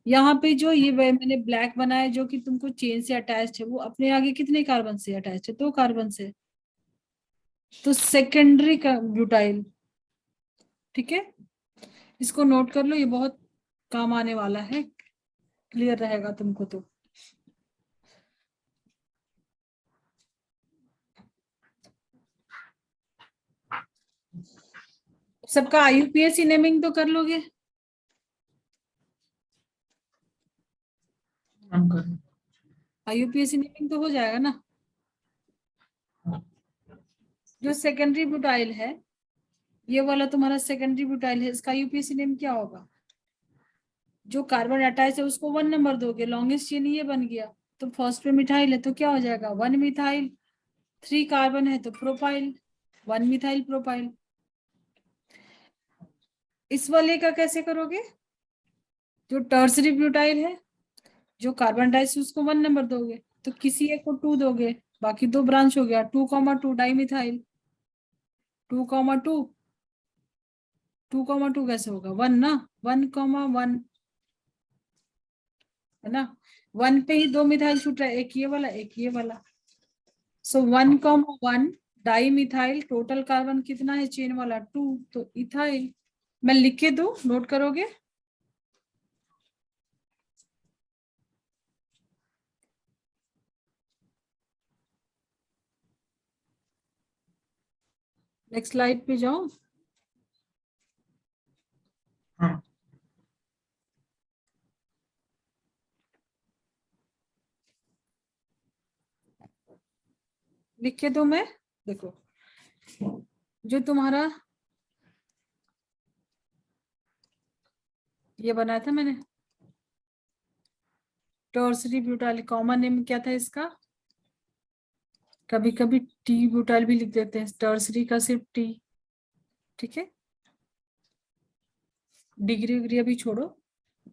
यहाँ पे जो ये मैंने ब्लैक बनाया जो कि तुमको चेन से अटैच्ड है, वो अपने आगे कितने कार्बन से अटैच्ड है? 2 कार्बन से, तो सेकेंडरी का ब्यूटाइल। ठीक है, इसको नोट कर लो, ये बहुत काम आने वाला है, क्लियर रहेगा तुमको तो। सबका IUPAC नेमिंग तो कर लोगे?
हम कर
IUPAC नेमिंग तो हो जाएगा ना। जो सेकेंडरी ब्यूटाइल है, ये वाला तुम्हारा सेकेंडरी ब्यूटाइल है, इसका IUPAC नेम क्या होगा? जो कार्बन अटैच है उसको 1 नंबर दोगे, लॉन्गेस्ट चेन ये बन गया। तो फर्स्ट पे मिथाइल है तो क्या हो जाएगा? 1 मिथाइल। 3 कार्बन है तो प्रोपाइल, 1 मिथाइल प्रोपाइल। इस वाले का कैसे करोगे? जो टर्सरी ब्यूटाइल है, जो कार्बन डाइऑक्साइड, उसको 1 नंबर दोगे, तो किसी एक को 2 दोगे, बाकी 2 ब्रांच हो गया। 2,2 डाई मिथाइल, 2,2, 2,2 कैसे होगा? 1 ना, 1,1 है ना। 1 पे ही 2 मिथाइल छूट रहा है, एक ये वाला एक ये वाला। सो 1,1 डाई मिथाइल। टोटल कार्बन कितना है चेन वाला? 2, तो इथाइल। मैं लिख के दूं, नोट करोगे? नेक्स्ट स्लाइड पे जाओ।
हाँ।
लिख के दो मैं, देखो जो तुम्हारा ये बनाया था मैंने, टर्सरी ब्यूटाइल, कॉमन नेम क्या था इसका? कभी कभी टी ब्यूटाइल भी लिख देते हैं, टर्सरी का सिर्फ टी। ठीक है, डिग्री विग्री अभी छोड़ो।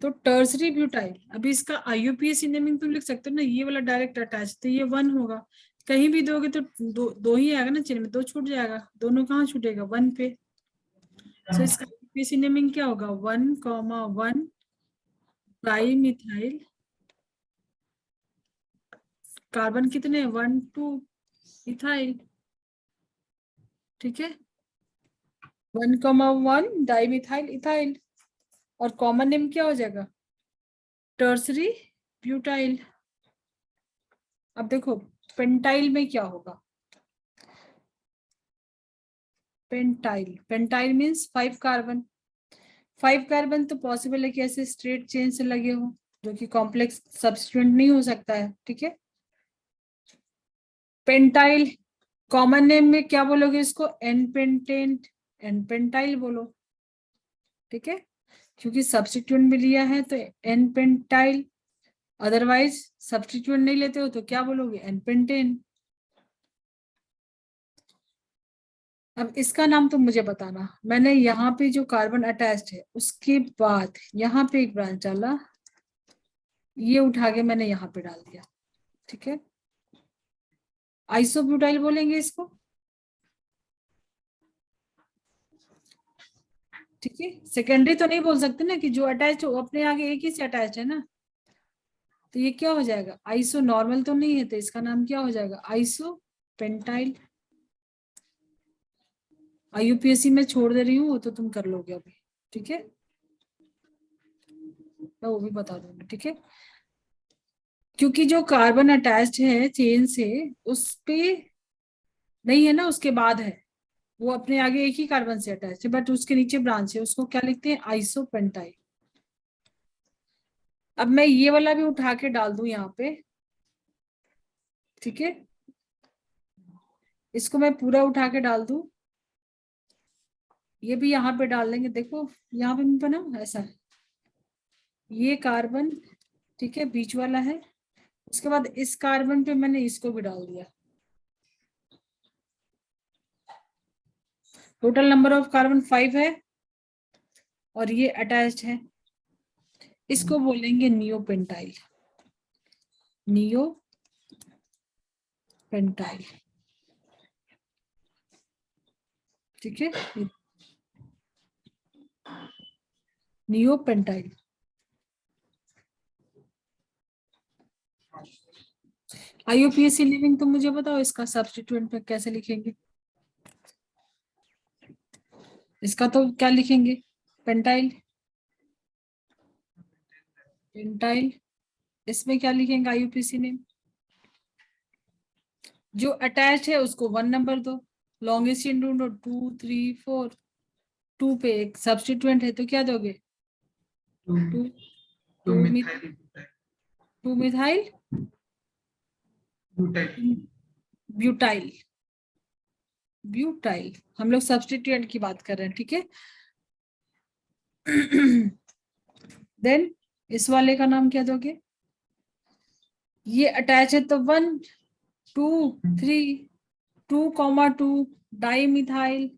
तो टर्सरी ब्यूटाइल, अभी इसका IUPAC नेमिंग तुम लिख सकते हो ना, ये वाला डायरेक्ट अटैच, तो ये 1 होगा। कहीं भी दोगे तो दो ही आएगा ना चेन में, 2 छूट जाएगा, दोनों कहाँ छूटेगा? 1 पे। तो इसका IUPAC नेमिंग क्या होगा? 1,1 डाई मिथाइल। कार्बन कितने? 1, 2 इथाइल। ठीक है, 1,1 डाई मिथाइल इथाइल। और कॉमन नेम क्या हो जाएगा? Tertiary butyl. अब देखो पेंटाइल में क्या होगा? Pentyl, pentyl means 5 carbon. 5 carbon तो पॉसिबल है कि ऐसे स्ट्रेट चेन से लगे हो, जो कि कॉम्प्लेक्स सब्स्टिट्यूएंट नहीं हो सकता है। ठीक है, पेंटाइल कॉमन नेम में क्या बोलोगे इसको? एन पेंटेंट, एन पेंटाइल बोलो। ठीक है, क्योंकि सब्स्टिट्यूएंट भी लिया है तो एन पेंटाइल। अदरवाइज सब्स्टिट्यूएंट नहीं लेते हो तो क्या बोलोगे? N pentane. अब इसका नाम तो मुझे बताना। मैंने यहाँ पे जो कार्बन अटैच्ड है उसके बाद यहाँ पे एक ब्रांच डाला, ये उठा के मैंने यहाँ पे डाल दिया, ठीक है। आइसोब्यूटाइल बोलेंगे इसको, ठीक है। सेकेंडरी तो नहीं बोल सकते ना, कि जो अटैच हो अपने आगे एक ही से अटैच है ना। तो ये क्या हो जाएगा, आइसो नॉर्मल तो नहीं है, तो इसका नाम क्या हो जाएगा, आइसो पेंटाइल। आईयूपीएससी में छोड़ दे रही हूँ, वो तो तुम कर लोगे अभी, ठीक है, मैं वो भी बता दूंगी, ठीक है। क्योंकि जो कार्बन अटैच्ड है चेन से, उस पे नहीं है ना, उसके बाद है, वो अपने आगे एक ही कार्बन से अटैच है, बट उसके नीचे ब्रांच है, उसको क्या लिखते हैं, आइसोपेंटाइल। अब मैं ये वाला भी उठा के डाल दूं यहाँ पे, ठीक है, इसको मैं पूरा उठा के डाल दूं, ये भी यहाँ पे डाल लेंगे। देखो यहाँ पे बना ऐसा है, ये कार्बन, ठीक है, बीच वाला है। उसके बाद इस कार्बन पे मैंने इसको भी डाल दिया। टोटल नंबर ऑफ कार्बन 5 है, और ये अटैच्ड है। इसको बोलेंगे नियोपेंटाइल, नियोपेंटाइल, ठीक है, नियोपेंटाइल। आईयूपीएससी लिविंग, तो मुझे बताओ इसका सब्स्टिट्यूएंट में कैसे लिखेंगे। इसका तो क्या लिखेंगे, पेंटाइल, पेंटाइल। इसमें क्या लिखेंगे आईयूपीएससी ने, जो अटैच है उसको 1 नंबर दो, लॉन्गेस्ट चेन ढूंढो 2 3 4, 2 पे एक सब्स्टिट्यूएंट है तो क्या दोगे, two,
two
two
methyl
two methyl
butyl.
Butyl, butyl. हम लोग सब्स्टिट्यूएंट की बात कर रहे हैं, ठीक है। देन इस वाले का नाम क्या दोगे, ये अटैच है तो 1 2 3, 2,2 di methyl,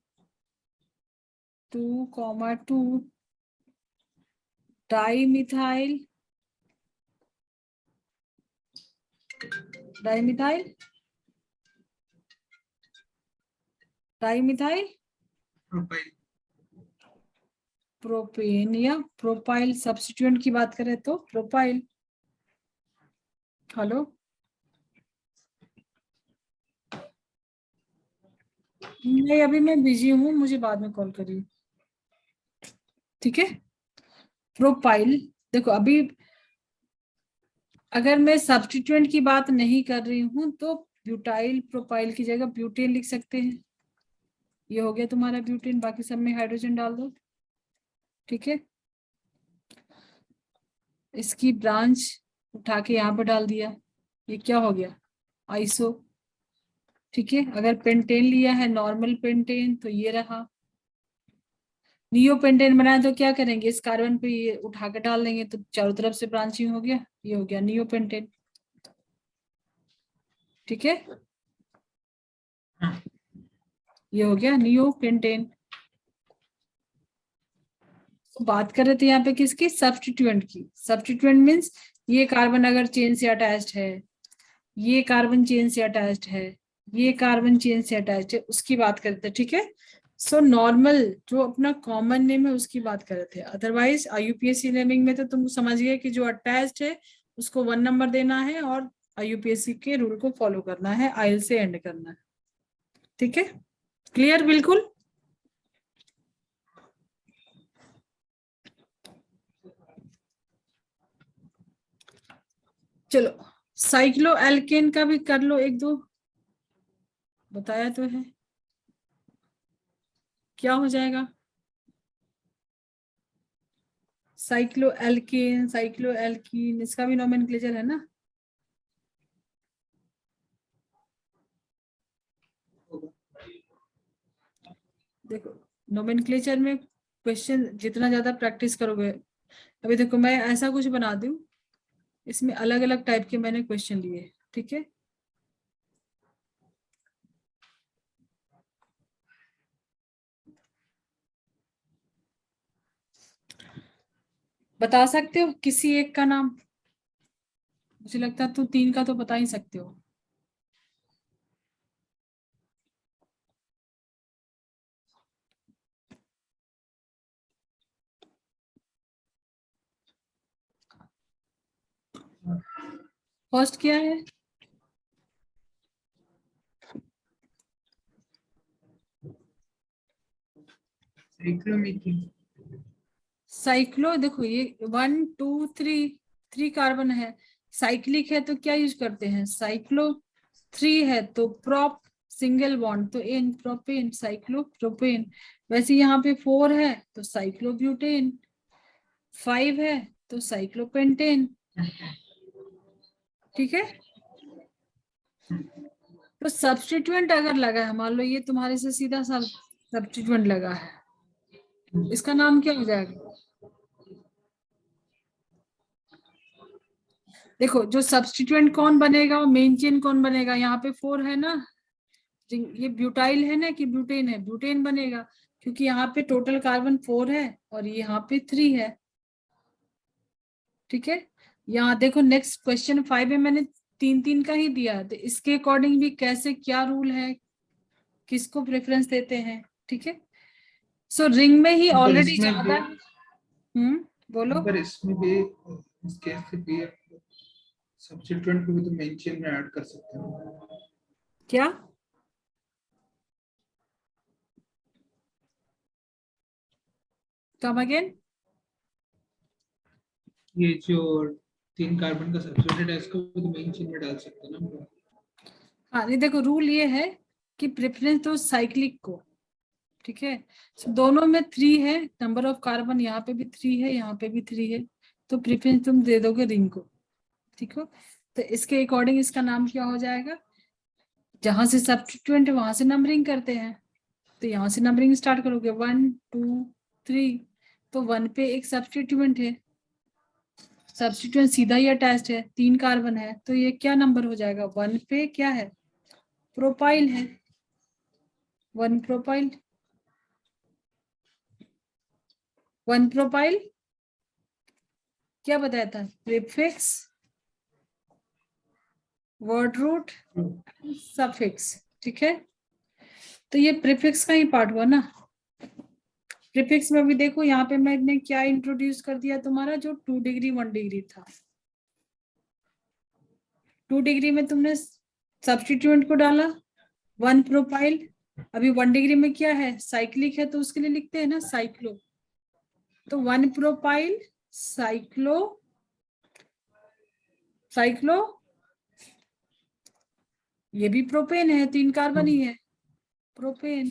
2,2 di methyl, di methyl, di methyl
propyl.
Propane या प्रोपाइल। सब्स्टिट्यूएंट की बात करें तो प्रोपाइल। हेलो, नहीं अभी मैं बिजी हूँ, मुझे बाद में कॉल करिए, ठीक है। प्रोपाइल, देखो अभी अगर मैं सब्स्टिट्यूएंट की बात नहीं कर रही हूँ तो ब्यूटाइल प्रोपाइल की जगह ब्यूटेन लिख सकते हैं। ये हो गया तुम्हारा ब्यूटेन, बाकी सब में हाइड्रोजन डाल दो, ठीक है। इसकी ब्रांच उठा के यहाँ पे डाल दिया, ये क्या हो गया, आइसो, ठीक है। अगर पेंटेन लिया है नॉर्मल पेंटेन तो ये रहा। नियो पेंटेन बनाए तो क्या करेंगे, इस कार्बन पे ये उठा के डाल देंगे तो चारों तरफ से ब्रांचिंग हो गया, ये हो गया नियो पेंटेन, ठीक है। ये हो गया नियो पेंटेन। तो बात कर रहे थे यहाँ पे किसकी, सब्स्टिट्यूएंट की। सब्स्टिट्यूएंट मीन्स ये कार्बन अगर चेन से अटैच्ड है, ये कार्बन चेन से अटैच्ड है, ये कार्बन चेन से अटैच्ड है, उसकी बात करते थे, ठीक है। सो नॉर्मल जो अपना कॉमन नेम है उसकी बात कर रहे थे। अदरवाइज आईयूपीएससी नेमिंग में तो तुम समझ गए कि जो अटैच्ड है उसको 1 नंबर देना है, और आईयूपीएससी के रूल को फॉलो करना है, आइल से एंड करना है, ठीक है। क्लियर बिल्कुल। चलो साइक्लो एल्केन का भी कर लो, एक दो बताया तो है, क्या हो जाएगा, साइक्लो एल्केन, साइक्लो एल्कीन, इसका भी नोमेनक्लेचर है ना। देखो नोमेनक्लेचर में क्वेश्चन जितना ज्यादा प्रैक्टिस करोगे, अभी देखो मैं ऐसा कुछ बना दूं, इसमें अलग अलग टाइप के मैंने क्वेश्चन लिए, ठीक है। बता सकते हो किसी एक का नाम? मुझे लगता है तो 3 का तो बता ही सकते हो। फर्स्ट क्या है?
साइक्लोमीथेन।
साइक्लो, देखो ये 1 2 3 कार्बन है। साइक्लिक है तो क्या यूज करते हैं? साइक्लो। 3 है तो प्रोप, सिंगल बॉन्ड तो एन, प्रोपेन, साइक्लो प्रोपेन। वैसे यहाँ पे 4 है तो साइक्लोब्यूटेन। 5 है तो साइक्लोपेंटेन। ठीक है। तो सब्स्टिट्यूएंट अगर लगा है, मान लो ये तुम्हारे से सीधा सा सब्स्टिट्यूएंट लगा है, इसका नाम क्या हो जाएगा? देखो जो सब्स्टिट्यूएंट कौन बनेगा और मेन चेन कौन बनेगा? यहाँ पे 4 है ना, ये ब्यूटाइल है ना कि ब्यूटेन है? ब्यूटेन बनेगा, क्योंकि यहाँ पे टोटल कार्बन 4 है और यहाँ पे 3 है। ठीक है। यहाँ देखो नेक्स्ट क्वेश्चन 5 में मैंने 3 3 का ही दिया है, तो इसके अकॉर्डिंग भी कैसे, क्या रूल है, किसको प्रेफरेंस देते हैं? ठीक है। सो रिंग में ही
पर
ऑलरेडी
इसमें
ज्यादा
भी
है। बोलो।
पर इसमें भी इस केस से भी सब्स्टिट्यूएंट को भी तो मेन चेन में ऐड कर सकते हैं।
क्या? Come again.
ये जो 3 कार्बन का सब्स्टिट्यूएंट है इसको भी तो मेन चेन में डाल सकते हैं ना हम लोग।
हाँ नहीं, देखो रूल ये है कि प्रेफरेंस दो साइक्लिक को। ठीक है। So, दोनों में 3 है, नंबर ऑफ कार्बन यहाँ पे भी 3 है, यहाँ पे भी 3 है, तो प्रेफरेंस तुम दे दोगे रिंग को। ठीक हो। तो इसके अकॉर्डिंग इसका नाम क्या हो जाएगा? जहां से सब्स्टिट्यूएंट है वहां से नंबरिंग करते हैं, तो यहाँ से नंबरिंग स्टार्ट करोगे 1 2 3। तो 1 पे एक सब्स्टिट्यूएंट है, सब्स्टिट्यूएंट सीधा ही अटैच्ड है, 3 कार्बन है, तो ये क्या नंबर हो जाएगा? 1 पे क्या है? प्रोपाइल है। 1 प्रोपाइल। 1 प्रोपाइल क्या बताया था? Prefix, word root, suffix. ठीक है। तो ये प्रीफिक्स का ही पार्ट हुआ ना। प्रीफिक्स में भी देखो यहाँ पे मैंने क्या इंट्रोड्यूस कर दिया तुम्हारा, जो 2 डिग्री 1 डिग्री था। 2 डिग्री में तुमने सब्स्टिट्यूएंट को डाला 1 प्रोपाइल। अभी 1 डिग्री में क्या है? साइक्लिक है, तो उसके लिए लिखते हैं ना साइक्लो। तो 1 प्रोपाइल साइक्लो, साइक्लो, ये भी प्रोपेन है, 3 कार्बन ही है, प्रोपेन।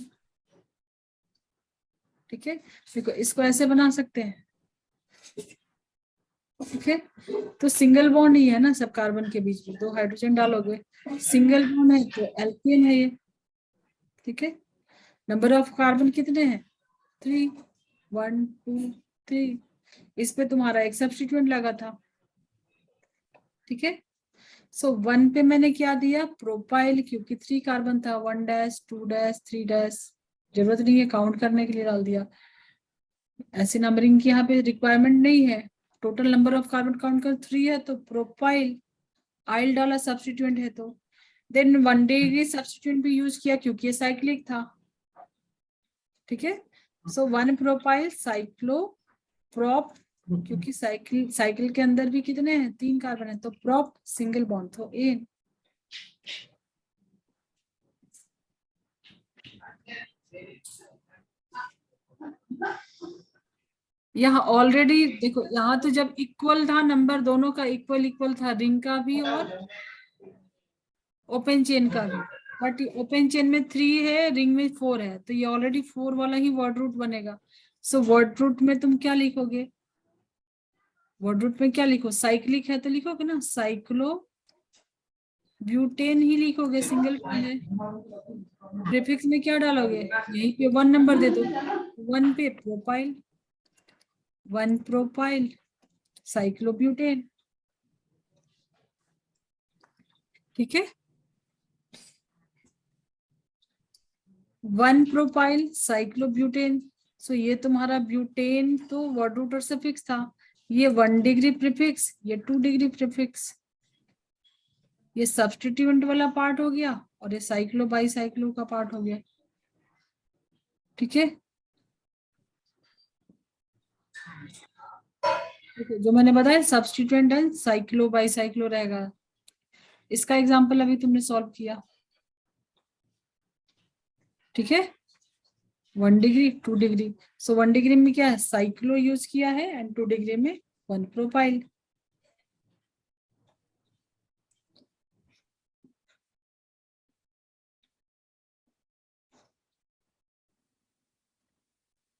ठीक है। देखो इसको ऐसे बना सकते हैं। ठीक है। तो सिंगल बॉन्ड ही है ना सब कार्बन के बीच में, 2 हाइड्रोजन डालोगे, सिंगल बॉन्ड है तो एल्केन है ये। ठीक है। नंबर ऑफ कार्बन कितने हैं? 3, 1 2 3। इस पे तुम्हारा एक सब्स्टिट्यूएंट लगा था। ठीक है। सो 1 पे मैंने क्या दिया? प्रोपाइल, क्योंकि 3 कार्बन था, 1 डैश 2 डैश 3 डैश, जरूरत नहीं है काउंट करने के लिए, डाल दिया। ऐसी नंबरिंग की यहाँ पे रिक्वायरमेंट नहीं है। Total number of carbon count कर 3 है तो प्रोपाइल, आइल डाला सब्स्टिट्यूएंट है तो। देन 1 डिग्री सब्स्टिट्यूएंट भी यूज किया क्योंकि ये साइक्लिक था। ठीक है। सो 1 प्रोपाइल साइक्लो प्रोप, क्योंकि साइकिल, साइकिल के अंदर भी कितने हैं? 3 कार्बन है, तो प्रोप सिंगल बॉन्ड तो एन। यहाँ ऑलरेडी देखो, यहाँ तो जब इक्वल था नंबर, दोनों का इक्वल इक्वल था, रिंग का भी और ओपन चेन का भी। बट ओपन चेन में 3 है, रिंग में 4 है, तो ये ऑलरेडी 4 वाला ही वर्ड रूट बनेगा। सो वर्ड रूट में तुम क्या लिखोगे? वर्ड रूट में क्या लिखो? साइक्लिक है तो लिखोगे ना साइक्लो ब्यूटेन ही लिखोगे, सिंगल बॉन्ड है। प्रीफिक्स में क्या डालोगे? यहीं पे 1 नंबर दे दो। 1 पे प्रोपाइल, 1 प्रोपाइल साइक्लोब्यूटेन। ठीक है। 1 प्रोपाइल साइक्लोब्यूटेन। सो ये तुम्हारा ब्यूटेन तो वर्ड रूट और सफिक्स था, ये 1 डिग्री प्रीफिक्स, ये 2 डिग्री प्रीफिक्स, ये सब्स्टिट्यूएंट वाला पार्ट हो गया और ये साइक्लो बाई साइक्लो का पार्ट हो गया। ठीक है, जो मैंने बताया substituent and cyclo by cyclo रहेगा। इसका एग्जांपल अभी तुमने सॉल्व किया। ठीक है, 1 डिग्री 2 डिग्री, सो 1 डिग्री में क्या है, साइक्लो यूज किया है एंड 2 डिग्री में 1 प्रोपाइल।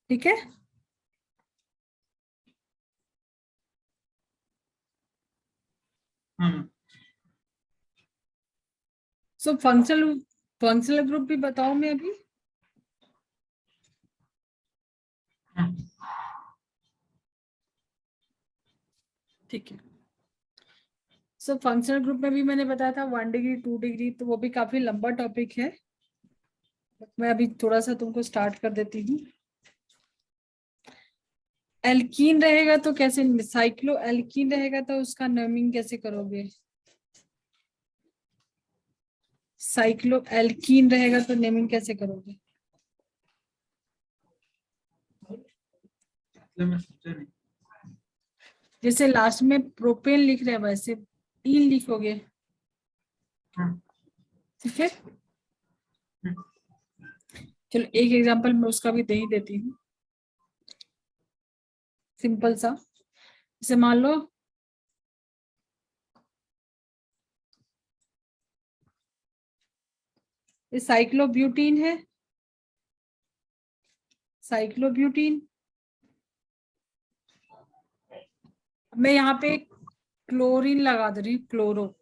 ठीक है,
हाँ
सो फंक्शनल फंक्शनल ग्रुप भी बताओ मैं अभी।
हाँ
ठीक है, सो फंक्शनल ग्रुप में भी मैंने बताया था 1 डिग्री 2 डिग्री, तो वो भी काफी लंबा टॉपिक है। मैं अभी थोड़ा सा तुमको स्टार्ट कर देती हूँ। एल्कीन रहेगा तो कैसे, साइक्लो एल्कीन रहेगा तो उसका नेमिंग कैसे करोगे? साइक्लो एल्कीन रहेगा तो नेमिंग कैसे करोगे?
मतलब मैं समझा नहीं।
जैसे लास्ट में प्रोपेन लिख रहे हैं वैसे इन लिखोगे।
हाँ
ठीक है, चलो एक एग्जांपल मैं उसका भी दे ही देती हूँ, सिंपल सा। जैसे मान लो ये साइक्लोब्यूटीन है, साइक्लोब्यूटीन। मैं यहाँ पे क्लोरीन लगा दे रही हूँ, क्लोरो,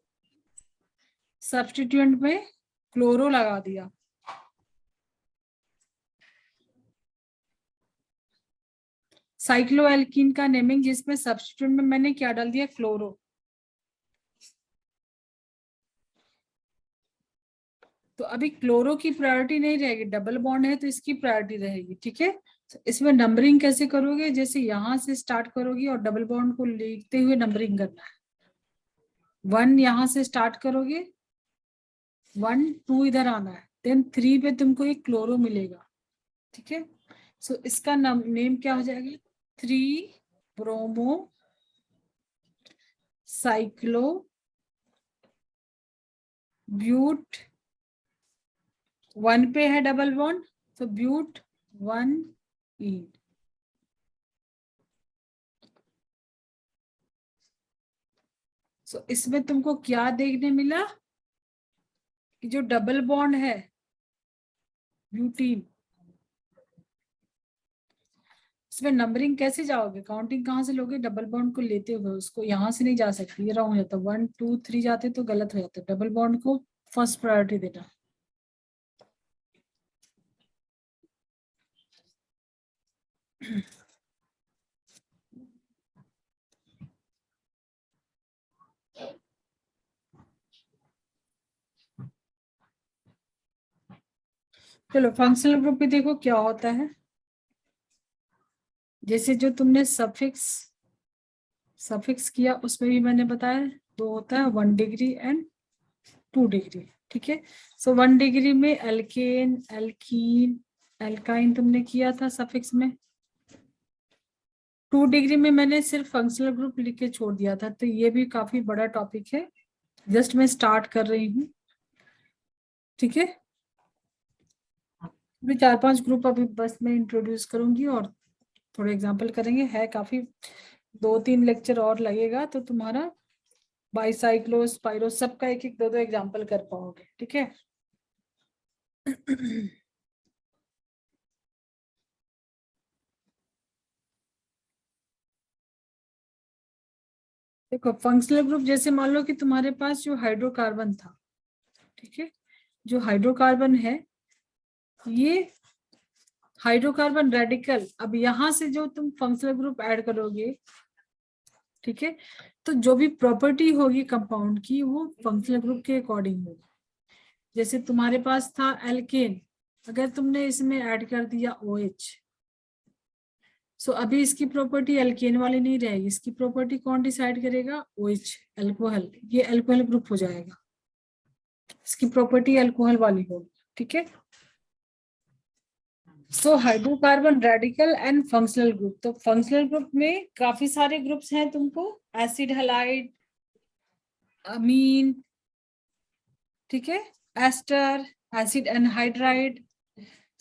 सब्स्टिट्यूएंट में क्लोरो लगा दिया। साइक्लोएल्कीन का नेमिंग जिसमें सब्स्टिट्यूएंट में मैंने क्या डाल दिया, क्लोरो। तो अभी क्लोरो की प्रायोरिटी नहीं रहेगी, डबल बॉन्ड है तो इसकी प्रायोरिटी रहेगी। ठीक है, तो इसमें नंबरिंग कैसे करोगे, जैसे यहां से स्टार्ट करोगी और डबल बॉन्ड को लिखते हुए नंबरिंग करना है। 1 यहां से स्टार्ट करोगे, 1 2 इधर आना है, देन 3 पे तुमको एक क्लोरो मिलेगा। ठीक है, सो इसका नेम क्या हो जाएगा, 3 ब्रोमो साइक्लो ब्यूट, 1 पे है डबल बॉन्ड तो ब्यूट 1 इन। सो इसमें तुमको क्या देखने मिला कि जो डबल बॉन्ड है ब्यूटीन, इसमें नंबरिंग कैसे जाओगे, काउंटिंग कहाँ से लोगे, डबल बॉन्ड को लेते हुए, उसको यहाँ से नहीं जा सकती, ये रॉन्ग हो जाता, 1 2 3 जाते तो गलत हो जाता, डबल बॉन्ड को फर्स्ट प्रायोरिटी देना। चलो फंक्शनल ग्रुप भी देखो क्या होता है। जैसे जो तुमने सफिक्स सफिक्स किया उसमें भी मैंने बताया दो होता है, 1 डिग्री एंड 2 डिग्री। ठीक है, सो 1 डिग्री में एल्केन एल्कीन एल्काइन तुमने किया था सफिक्स में। 2 डिग्री में मैंने सिर्फ फंक्शनल ग्रुप लिख के छोड़ दिया था, तो ये भी काफी बड़ा टॉपिक है, जस्ट मैं स्टार्ट कर रही हूँ। ठीक है, अभी 4-5 ग्रुप अभी बस मैं इंट्रोड्यूस करूंगी और थोड़े एग्जांपल करेंगे, है काफी, 2-3 लेक्चर और लगेगा तो तुम्हारा बाईसाइक्लो स्पाइरो सबका एक एक 2-2 एग्जांपल कर पाओगे। ठीक है देखो फंक्शनल ग्रुप जैसे मान लो कि तुम्हारे पास जो हाइड्रोकार्बन था, ठीक है, जो हाइड्रोकार्बन है ये हाइड्रोकार्बन रेडिकल, अब यहां से जो तुम फंक्शनल ग्रुप ऐड करोगे, ठीक है, तो जो भी प्रॉपर्टी होगी कंपाउंड की वो फंक्शनल ग्रुप के अकॉर्डिंग होगी। जैसे तुम्हारे पास था एल्केन, अगर तुमने इसमें ऐड कर दिया OH, सो अभी इसकी प्रॉपर्टी एल्केन वाली नहीं रहेगी, इसकी प्रॉपर्टी कौन डिसाइड करेगा? OH, alcohol. ये अल्कोहल ग्रुप हो जाएगा, इसकी प्रॉपर्टी अल्कोहल वाली होगी, ठीक है। So hydrocarbon radical and functional group. तो फंक्शनल ग्रुप में काफी सारे ग्रुप्स हैं तुमको, एसिड हैलाइड, अमीन, ठीक है, एस्टर, एसिड एनहाइड्राइड।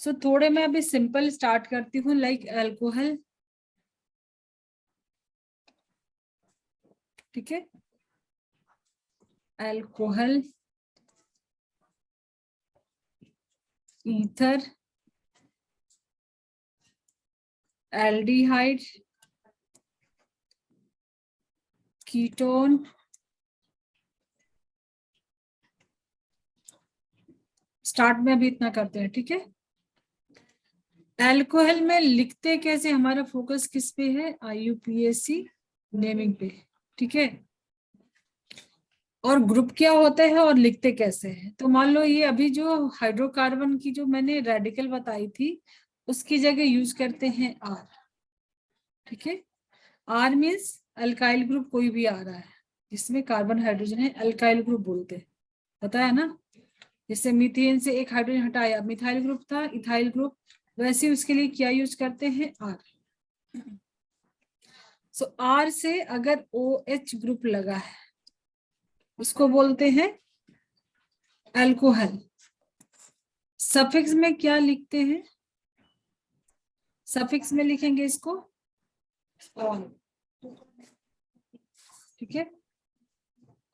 सो थोड़े मैं अभी सिंपल स्टार्ट करती हूँ, लाइक अल्कोहल, ठीक है, alcohol, ether, aldehyde, ketone, start में अभी इतना करते हैं, ठीक है। अल्कोहल में लिखते कैसे, हमारा फोकस किस पे है? IUPAC नेमिंग पे, ठीक है। और ग्रुप क्या होता है और लिखते कैसे हैं? तो मान लो ये अभी जो हाइड्रोकार्बन की जो मैंने रेडिकल बताई थी उसकी जगह यूज करते हैं R, ठीक है। R मीन्स अल्काइल ग्रुप कोई भी आ रहा है जिसमें कार्बन हाइड्रोजन है, अल्काइल ग्रुप बोलते हैं, पता है ना। जैसे मीथेन से एक हाइड्रोजन हटाया, मिथाइल ग्रुप था, इथाइल ग्रुप, वैसे उसके लिए क्या यूज करते हैं? R। सो R से अगर OH ग्रुप लगा है उसको बोलते हैं अल्कोहल। सफिक्स में क्या लिखते हैं? सफिक्स में लिखेंगे इसको ऑल, ठीक है,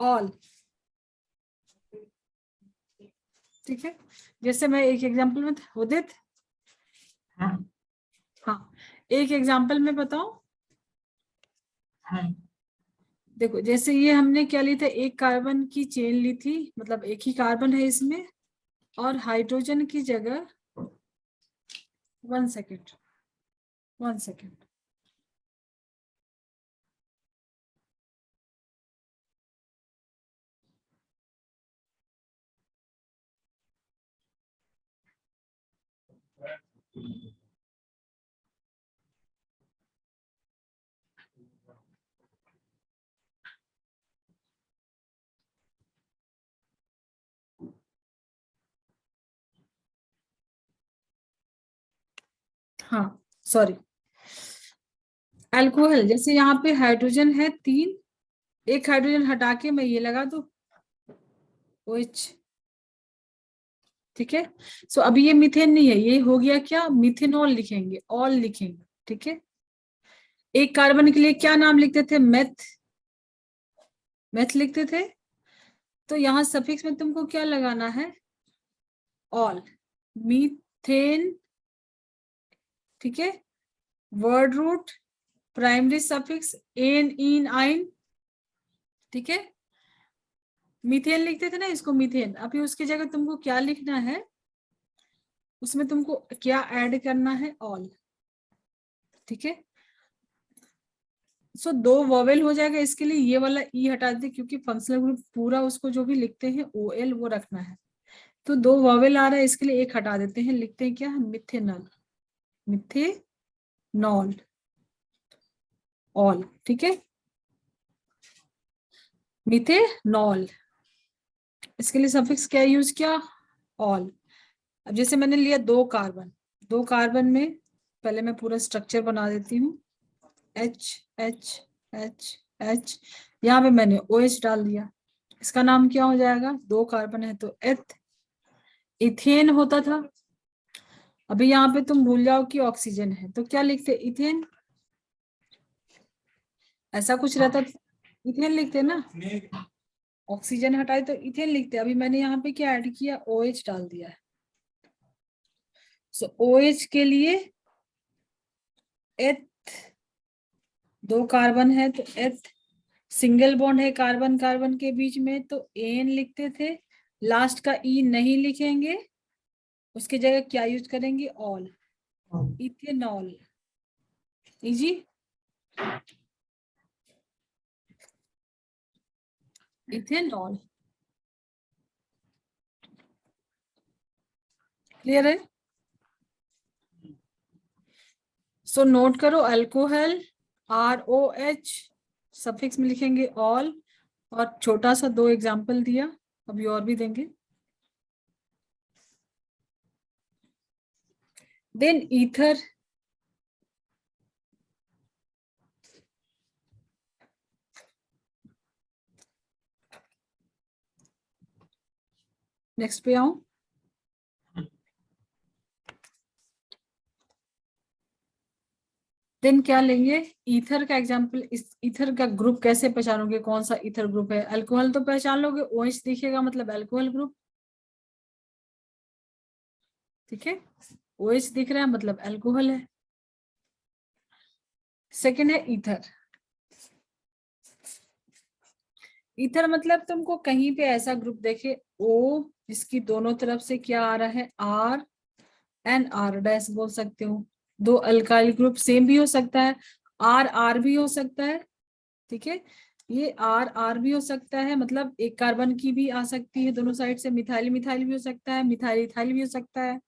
ऑल, ठीक है। जैसे मैं एक एग्जांपल में उदित,
हाँ
हाँ, एक एग्जांपल में बताऊं।
हाँ
देखो जैसे ये हमने क्या ली था, एक कार्बन की चेन ली थी, मतलब एक ही कार्बन है इसमें, और हाइड्रोजन की जगह, 1 सेकेंड, 1 सेकेंड, हाँ सॉरी। अल्कोहल जैसे यहाँ पे हाइड्रोजन है 3, एक हाइड्रोजन हटा के मैं ये लगा दूं OH, ठीक है। सो अभी ये मीथेन नहीं है, ये हो गया क्या? मिथेनॉल लिखेंगे, ऑल लिखेंगे, ठीक है। एक कार्बन के लिए क्या नाम लिखते थे? मेथ, मेथ लिखते थे। तो यहाँ सफिक्स में तुमको क्या लगाना है? ऑल, मीथेन, ठीक है। Word root, primary suffix ane, ene, yne, ठीक है। मीथेन लिखते थे ना इसको, मीथेन। अभी उसकी जगह तुमको क्या लिखना है? उसमें तुमको क्या ऐड करना है? ऑल, ठीक है। सो 2 वॉवेल हो जाएगा, इसके लिए ये वाला ई हटा देते क्योंकि फंक्शनल ग्रुप पूरा उसको जो भी लिखते हैं OL वो रखना है। तो 2 वॉवेल आ रहा है, इसके लिए एक हटा देते हैं, लिखते हैं क्या? मिथेनॉल, मिथेनॉल, ऑल, ठीक है, मिथेनॉल। इसके लिए सफिक्स क्या यूज किया? ऑल। अब जैसे मैंने लिया 2 कार्बन, 2 कार्बन में पहले मैं पूरा स्ट्रक्चर बना देती हूँ, H H H H, यहाँ पे मैंने OH डाल दिया, इसका नाम क्या हो जाएगा? 2 कार्बन है तो एथ, इथेन होता था। अभी यहाँ पे तुम भूल जाओ कि ऑक्सीजन है तो क्या लिखते? इथेन, ऐसा कुछ रहता तो इथेन लिखते ना, ऑक्सीजन हटाए तो इथेन लिखते। अभी मैंने यहाँ पे क्या ऐड किया? OH डाल दिया है। सो OH के लिए एथ, 2 कार्बन है तो एथ, सिंगल बॉन्ड है कार्बन कार्बन के बीच में तो एन लिखते थे, लास्ट का ई नहीं लिखेंगे, उसकी जगह क्या यूज करेंगे? All, ethanol, easy, ethanol, clear है। सो नोट करो, अल्कोहल ROH सफिक्स में लिखेंगे ऑल, और छोटा सा 2 एग्जाम्पल दिया, अभी और भी देंगे। देन ईथर, नेक्स्ट पे आऊं। देन क्या लेंगे, ईथर का एग्जांपल। इस ईथर का ग्रुप कैसे पहचानोगे, कौन सा ईथर ग्रुप है? अल्कोहल तो पहचान लोगे, OH दिखेगा मतलब अल्कोहल ग्रुप, ठीक है। OH दिख रहा है मतलब अल्कोहल है। सेकेंड है ईथर। ईथर मतलब तुमको कहीं पे ऐसा ग्रुप देखे O जिसकी दोनों तरफ से क्या आ रहा है, R एंड R डैश बोल सकते हो। 2 अल्काइल ग्रुप सेम भी हो सकता है, R R भी हो सकता है, ठीक है। ये R R भी हो सकता है, मतलब एक कार्बन की भी आ सकती है दोनों साइड से। मिथाइल मिथाइल भी हो सकता है, मिथाइल इथाइल भी हो सकता है,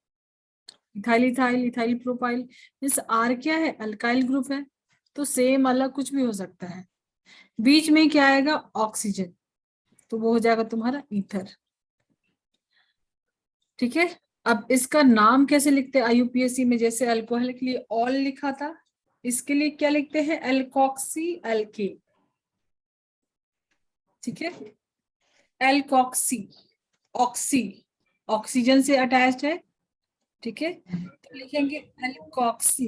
इथाइल इथाइल इथाइल प्रोपाइल। इस R क्या है, अल्काइल ग्रुप है, तो सेम अलग कुछ भी हो सकता है। बीच में क्या आएगा, ऑक्सीजन, तो वो हो जाएगा तुम्हारा ईथर, ठीक है। अब इसका नाम कैसे लिखते हैं IUPAC में, जैसे अल्कोहल के लिए ऑल लिखा था, इसके लिए क्या लिखते हैं, एल्कोक्सी एल्केन, ठीक है। एल्कोक्सी, ऑक्सी ऑक्सीजन से अटैच्ड है, ठीक है, तो लिखेंगे एल्कोक्सी।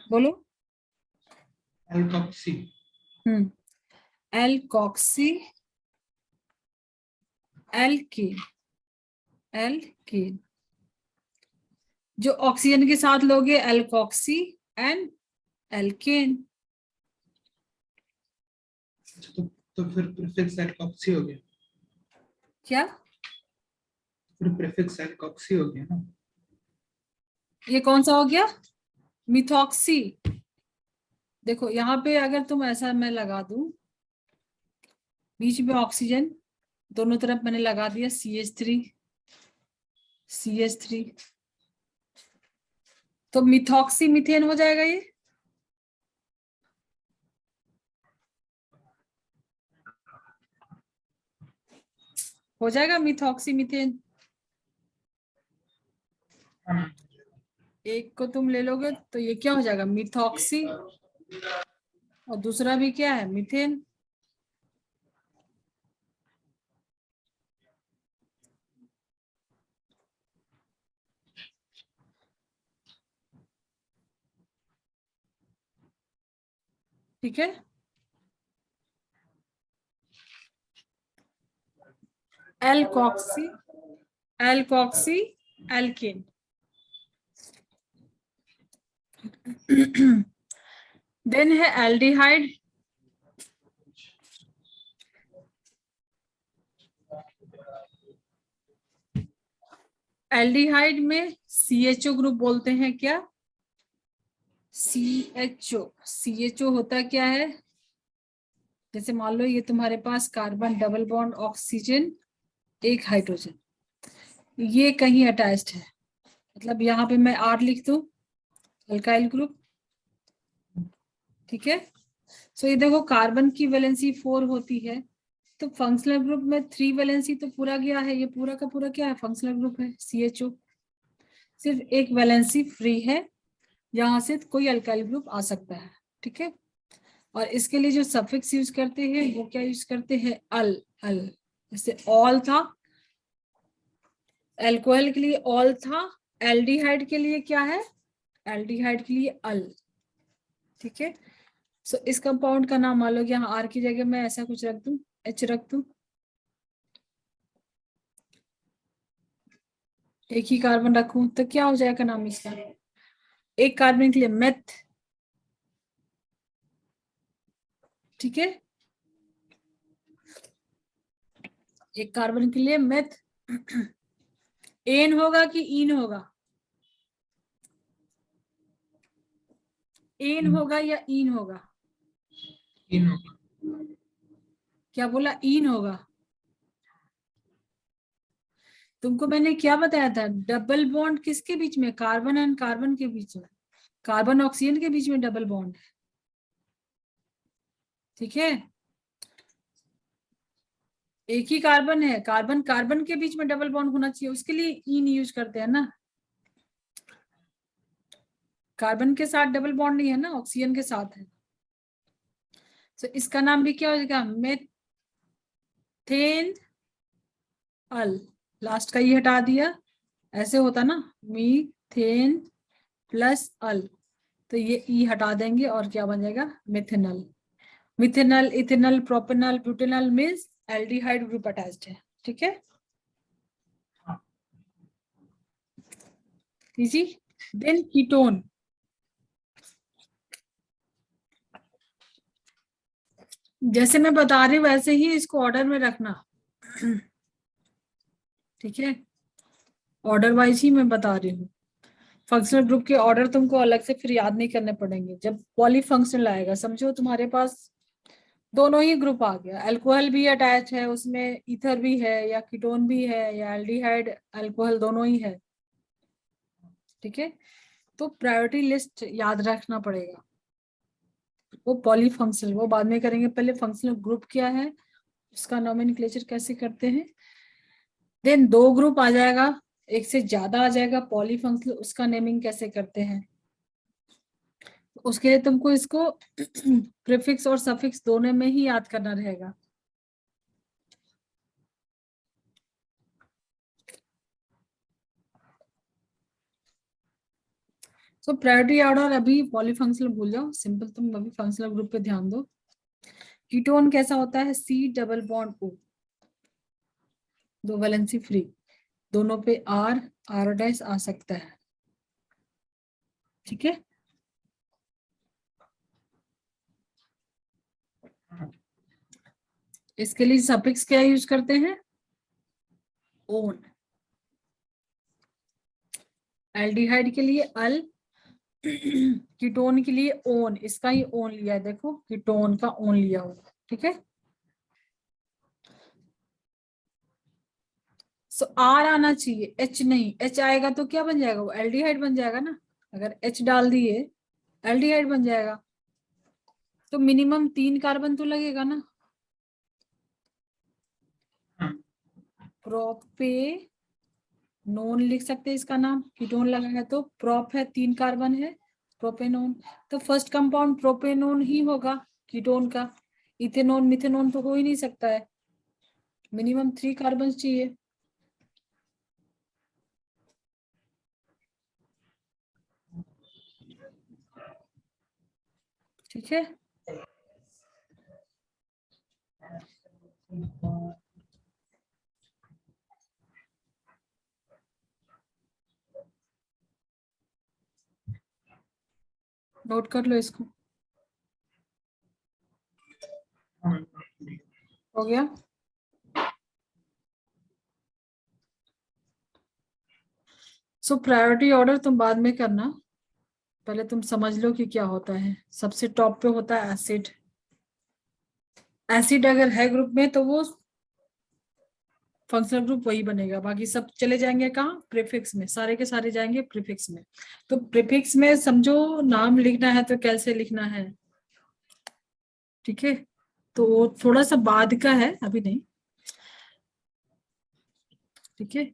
बोलो।
Alkoxy,
alkoxy alkane, alkane. जो ऑक्सीजन के साथ लोगे एल्कोक्सी एंड एल्केन।
तो फिर प्रीफिक्स एल्कोक्सी हो गया,
क्या,
फिर प्रीफिक्स एल्कोक्सी हो गया ना।
ये कौन सा हो गया, मिथॉक्सी। देखो यहाँ पे अगर तुम ऐसा मैं लगा दूं, बीच में ऑक्सीजन, दोनों तरफ मैंने लगा दिया CH3 CH3, तो मिथॉक्सी मिथेन हो जाएगा, ये हो जाएगा मिथॉक्सी मिथेन।
हाँ,
एक को तुम ले लोगे तो ये क्या हो जाएगा, मिथॉक्सी, और दूसरा भी क्या है, मिथेन। ठीक है, एल्कोक्सी एल्कोक्सी एल्केन। देन है एल्डिहाइड। एल्डिहाइड में CHO ग्रुप बोलते हैं, क्या, CHO होता क्या है, जैसे मान लो ये तुम्हारे पास कार्बन डबल बॉन्ड ऑक्सीजन, एक हाइड्रोजन, ये कहीं अटैच्ड है, मतलब यहाँ पे मैं R लिख दूं, अल्काइल ग्रुप, ठीक है। सो ये देखो कार्बन की वैलेंसी 4 होती है, तो फंक्शनल ग्रुप में 3 वैलेंसी तो पूरा गया है, ये पूरा का पूरा क्या है, फंक्शनल ग्रुप है CHO। सिर्फ एक वैलेंसी फ्री है, यहाँ से कोई अल्काइल ग्रुप आ सकता है, ठीक है। और इसके लिए जो सफिक्स यूज करते हैं वो क्या यूज करते हैं, अल अल, जैसे ऑल था, एल्कोहल के लिए ऑल था, एल्डिहाइड के लिए क्या है, एल्डिहाइड के लिए अल, ठीक है। सो इस कंपाउंड का नाम मान लो कि यहाँ R की जगह मैं ऐसा कुछ रख दूं, H रख दूं, एक ही कार्बन रखूं तो क्या हो जाएगा नाम इसका, एक कार्बन के लिए मेथ, ठीक है, एक कार्बन के लिए मेथ। एन होगा कि इन होगा, एन होगा या इन होगा,
इन होगा।
क्या बोला, इन होगा। तुमको मैंने क्या बताया था, डबल बॉन्ड किसके बीच में, कार्बन एंड कार्बन के बीच में, कार्बन ऑक्सीजन के बीच में डबल बॉन्ड है, ठीक है। एक ही कार्बन है, कार्बन कार्बन के बीच में डबल बॉन्ड होना चाहिए, उसके लिए इन यूज करते हैं ना। कार्बन के साथ डबल बॉन्ड नहीं है ना, ऑक्सीजन के साथ है। तो इसका नाम भी क्या हो जाएगा, मेथेन अल। लास्ट का ये हटा दिया, ऐसे होता ना, मीथेन प्लस अल, तो ये ई हटा देंगे और क्या बन जाएगा, methanal. Methanal, ethanal, propanal, butanal means aldehyde group attached है, ठीक है। इजी। देन कीटोन, जैसे मैं बता रही हूँ वैसे ही इसको ऑर्डर में रखना, ठीक है। ऑर्डर वाइज ही मैं बता रही हूँ। फंक्शनल ग्रुप के ऑर्डर तुमको अलग से फिर याद नहीं करने पड़ेंगे। जब पॉलीफंक्शनल आएगा, समझो तुम्हारे पास दोनों ही ग्रुप आ गया, अल्कोहल भी अटैच है उसमें, ईथर भी है या कीटोन भी है या एल्डिहाइड अल्कोहल दोनों ही है, ठीक है। तो प्रायोरिटी लिस्ट याद रखना पड़ेगा। वो पॉलीफंक्शनल वो बाद में करेंगे, पहले फंक्शनल ग्रुप क्या है, उसका नोमेनक्लेचर कैसे करते हैं। देन दो ग्रुप आ जाएगा, एक से ज्यादा आ जाएगा पॉलीफंक्शनल, उसका नेमिंग कैसे करते हैं। उसके लिए तुमको इसको प्रीफिक्स और सफिक्स दोनों में ही याद करना रहेगा। सो प्रायोरिटी ऑर्डर अभी पॉलीफंक्शनल भूल जाओ, सिंपल तुम अभी फंक्शनल ग्रुप पे ध्यान दो। कीटोन कैसा होता है, सी डबल बॉन्ड ओ, दो वैलेंसी फ्री, दोनों पे आर, आर डैश आ सकता है, ठीक है। इसके लिए सफिक्स क्या यूज करते हैं, ओन। एल्डिहाइड के लिए अल, कीटोन के लिए ओन, इसका ही ओन लिया है, देखो कीटोन का ओन लिया हुआ, ठीक है। सो आर आना चाहिए, एच नहीं, एच आएगा तो क्या बन जाएगा, वो एल्डिहाइड बन जाएगा ना। अगर एच डाल दिए एल्डिहाइड बन जाएगा। तो मिनिमम 3 कार्बन तो लगेगा ना। प्रोपे नोन लिख सकते हैं, इसका नाम कीटोन लगा है तो प्रोप है, 3 कार्बन है, प्रोपेनोन। तो फर्स्ट कंपाउंड प्रोपेनोन ही होगा कीटोन का। इथेनॉन मिथेनॉन तो हो ही नहीं सकता है, मिनिमम 3 कार्बन चाहिए, ठीक है। नोट कर लो इसको, हो गया। सो प्रायोरिटी ऑर्डर तुम बाद में करना, पहले तुम समझ लो कि क्या होता है। सबसे टॉप पे होता है एसिड। एसिड अगर है ग्रुप में तो वो फंक्शनल ग्रुप वही बनेगा, बाकी सब चले जाएंगे कहाँ, प्रीफिक्स में, सारे के सारे जाएंगे प्रीफिक्स में। तो प्रीफिक्स में समझो नाम लिखना है तो कैसे लिखना है, ठीक है। तो थोड़ा सा बाद का है, अभी नहीं, ठीक है।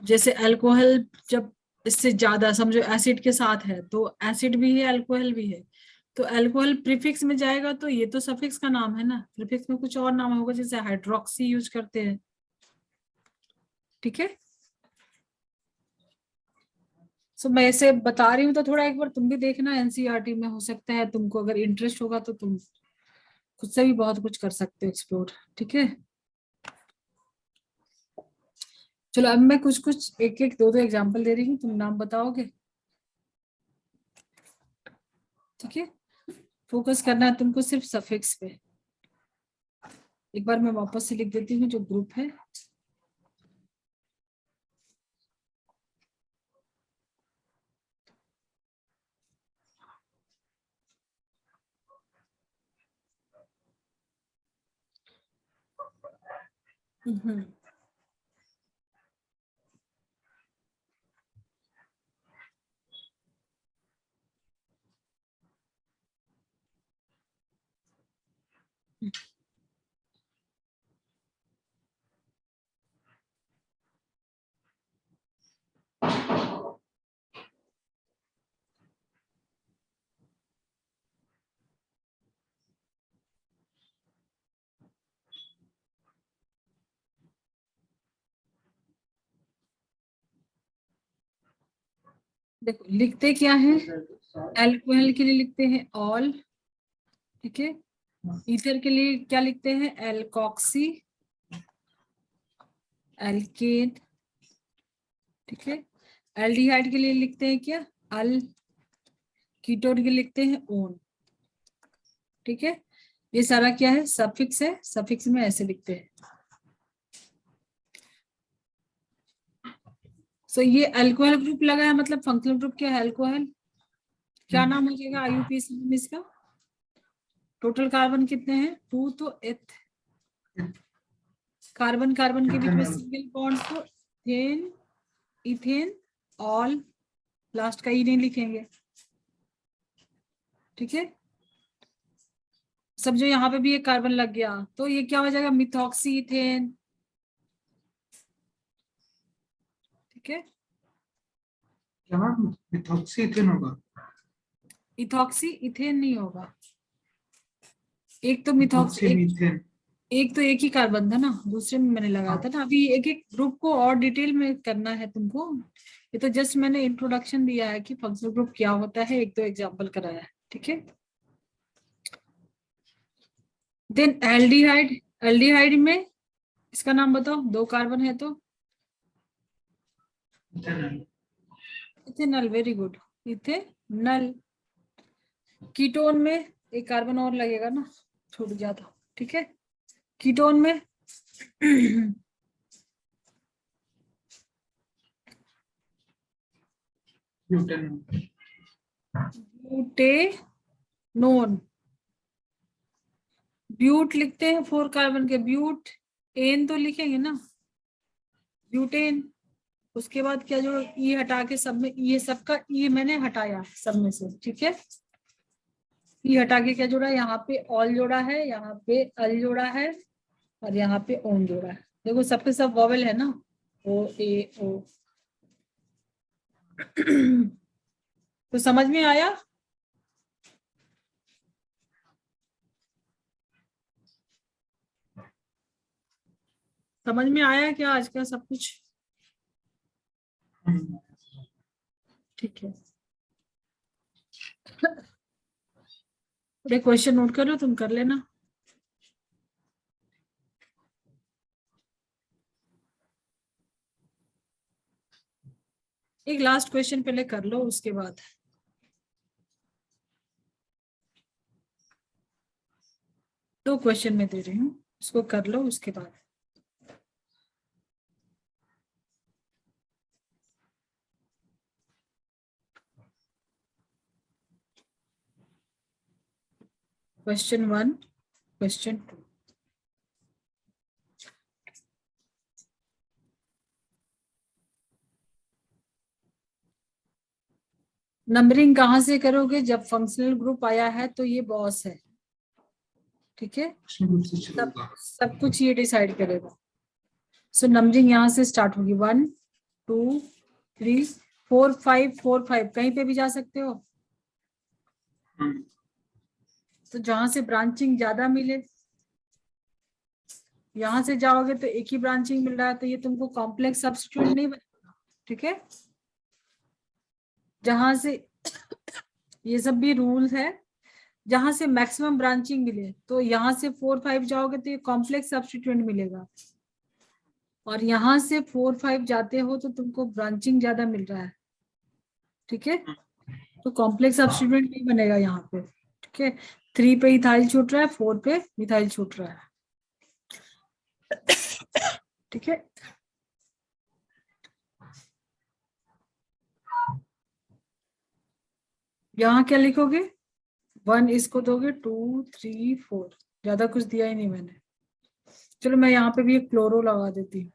जैसे अल्कोहल जब इससे ज्यादा समझो एसिड के साथ है तो एसिड भी है अल्कोहल भी है, तो अल्कोहल प्रीफिक्स में जाएगा तो ये तो सफिक्स का नाम है ना, प्रीफिक्स में कुछ और नाम होगा, जैसे हाइड्रोक्सी यूज करते हैं, ठीक है। सो मैं ऐसे बता रही हूँ तो थोड़ा एक बार तुम भी देखना, एनसीईआरटी में हो सकता है तुमको अगर इंटरेस्ट होगा तो तुम खुद से भी बहुत कुछ कर सकते हो एक्सप्लोर, ठीक है। चलो अब मैं कुछ कुछ एक एक दो दो एग्जांपल दे रही हूँ, तुम नाम बताओगे, ठीक है। फोकस करना है तुमको सिर्फ सफिक्स पे। एक बार मैं वापस से लिख देती हूँ जो ग्रुप है। हम्म, देखो लिखते क्या है, एल्कोहल के लिए लिखते हैं ऑल, ठीक है। ईथर के लिए क्या लिखते हैं, एल्कोक्सी, एल्केन, ठीक है। एल्डिहाइड के लिए लिखते हैं क्या, अल। कीटोन के लिए लिखते हैं ओन, ठीक है। ये सारा क्या है, सफिक्स है, सफिक्स में ऐसे लिखते हैं। सो ये अल्कोहल ग्रुप लगा है, मतलब फंक्शनल ग्रुप क्या है, अल्कोहल। क्या नाम हो जाएगा आईयूपीएसी में इसका। टोटल कार्बन कितने हैं, 2, तो एथ कार्बन कार्बन के बीच में सिंगल बॉन्ड, तो इथेन, इथेन, ऑल, लास्ट का ई नहीं लिखेंगे, ठीक है। सब जो यहाँ पे भी एक कार्बन लग गया तो ये क्या हो जाएगा, मिथॉक्सी इथेन, ठीक है।
क्या मिथॉक्सी इथेन होगा,
इथॉक्सी इथेन नहीं होगा, एक तो
मिथॉक्सी
मिथॉक्सी,
मीथेन।
एक तो एक ही कार्बन था ना, दूसरे में मैंने लगाया था ना। अभी एक एक ग्रुप को और डिटेल में करना है तुमको, ये तो जस्ट मैंने इंट्रोडक्शन दिया है कि फंक्शनल ग्रुप क्या होता है, एक दो एग्जांपल कराया है, ठीक है। देन एल्डिहाइड, एल्डिहाइड में इसका नाम बताओ, 2 कार्बन है तो ethanol, very good, ethanol. Ketone में एक कार्बन और लगेगा ना, छूट गया था, ठीक है। कीटोन में ब्यूटेनोन, ब्यूट लिखते हैं 4 कार्बन के, ब्यूट, एन तो लिखेंगे ना, ब्यूटेन। उसके बाद क्या जो ई हटा के सब में, ये सबका ई मैंने हटाया सब में से, ठीक है। ई हटा के क्या जोड़ा, यहाँ पे ऑल जोड़ा है, यहाँ पे अल जोड़ा है, और यहाँ पे ओन जोड़ा है। देखो सबके सब वॉवेल है ना, ओ ए ओ। तो समझ में आया। समझ में आया क्या आज का सब कुछ, ठीक है। क्वेश्चन नोट करो, तुम कर लेना। एक लास्ट क्वेश्चन पहले कर लो, उसके बाद 2 क्वेश्चन मैं दे रही हूँ, उसको कर लो उसके बाद। Question 1, question 2। नंबरिंग कहाँ से करोगे, जब फंक्शनल ग्रुप आया है तो ये बॉस है, ठीक है। सब कुछ ये डिसाइड करेगा। सो नंबरिंग यहाँ से स्टार्ट होगी, 1 2 3 4 5, 4 5 कहीं पे भी जा सकते हो। तो जहां से ब्रांचिंग ज्यादा मिले, यहां से जाओगे तो एक ही ब्रांचिंग मिल रहा है, तो ये तुमको कॉम्प्लेक्स सब्स्टिट्यूएंट नहीं बनेगा, ठीक है। जहां से ये सब भी रूल है, जहां से मैक्सिमम ब्रांचिंग मिले, तो यहाँ से 4 5 जाओगे तो ये कॉम्प्लेक्स सब्स्टिट्यूएंट मिलेगा, और यहाँ से 4 5 जाते हो तो तुमको ब्रांचिंग ज्यादा मिल रहा है, ठीक है। तो कॉम्प्लेक्स सब्स्टिट्यूएंट नहीं बनेगा यहाँ पे, ठीक है। 3 पे इथाइल छूट रहा है, 4 पे मिथाइल छूट रहा है, ठीक है। यहाँ क्या लिखोगे, 1 इसको दोगे, 2 3 4, ज्यादा कुछ दिया ही नहीं मैंने। चलो मैं यहाँ पे भी एक क्लोरो लगा देती हूँ।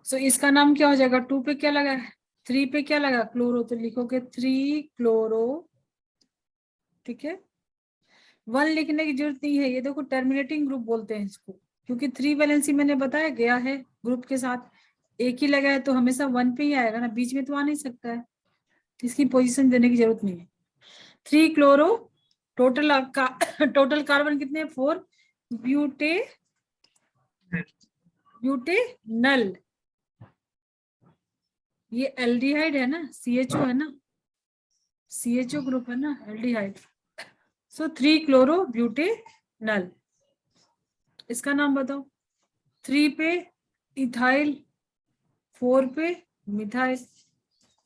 सो इसका नाम क्या हो जाएगा, 2 पे क्या लगा है, 3 पे क्या लगा, क्लोरो, तो लिखोगे 3 क्लोरो, ठीक है। 1 लिखने की जरूरत नहीं है, ये देखो टर्मिनेटिंग ग्रुप बोलते हैं इसको, क्योंकि 3 वैलेंसी मैंने बताया गया है ग्रुप के साथ, एक ही लगा है तो हमेशा 1 पे ही आएगा ना, बीच में तो आ नहीं सकता है, इसकी पोजीशन देने की जरूरत नहीं है। 3 क्लोरो, टोटल टोटल कार्बन कितने, 4 ब्यूटे ब्यूटेनल, ये एल्डिहाइड है ना, CHO है ना, CHO ग्रुप है ना, एल्डिहाइड। सो 3 क्लोरो ब्यूटेनल, इसका नाम बताओ। 3 पे इथाइल, 4 पे मिथाइल,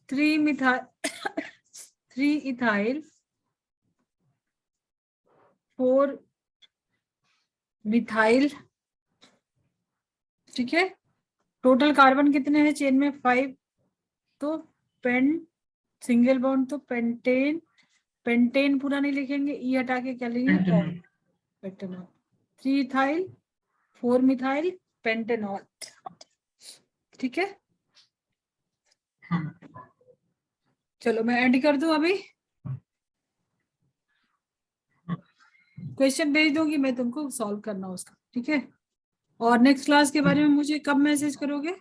3 मिथाइल 3 इथाइल, 4 मिथाइल, ठीक है। टोटल कार्बन कितने हैं चेन में, 5, तो पेन सिंगल बॉन्ड, तो पेंटेन, पेंटेन पूरा नहीं लिखेंगे, ई हटा के क्या लिखेंगे, all, pentanol. 3 ethyl, 4 methyl, pentanol, ठीक है। चलो मैं एंड कर दूं अभी, क्वेश्चन भेज दूंगी मैं तुमको, सॉल्व करना उसका, ठीक है। और नेक्स्ट क्लास के बारे में मुझे कब मैसेज करोगे?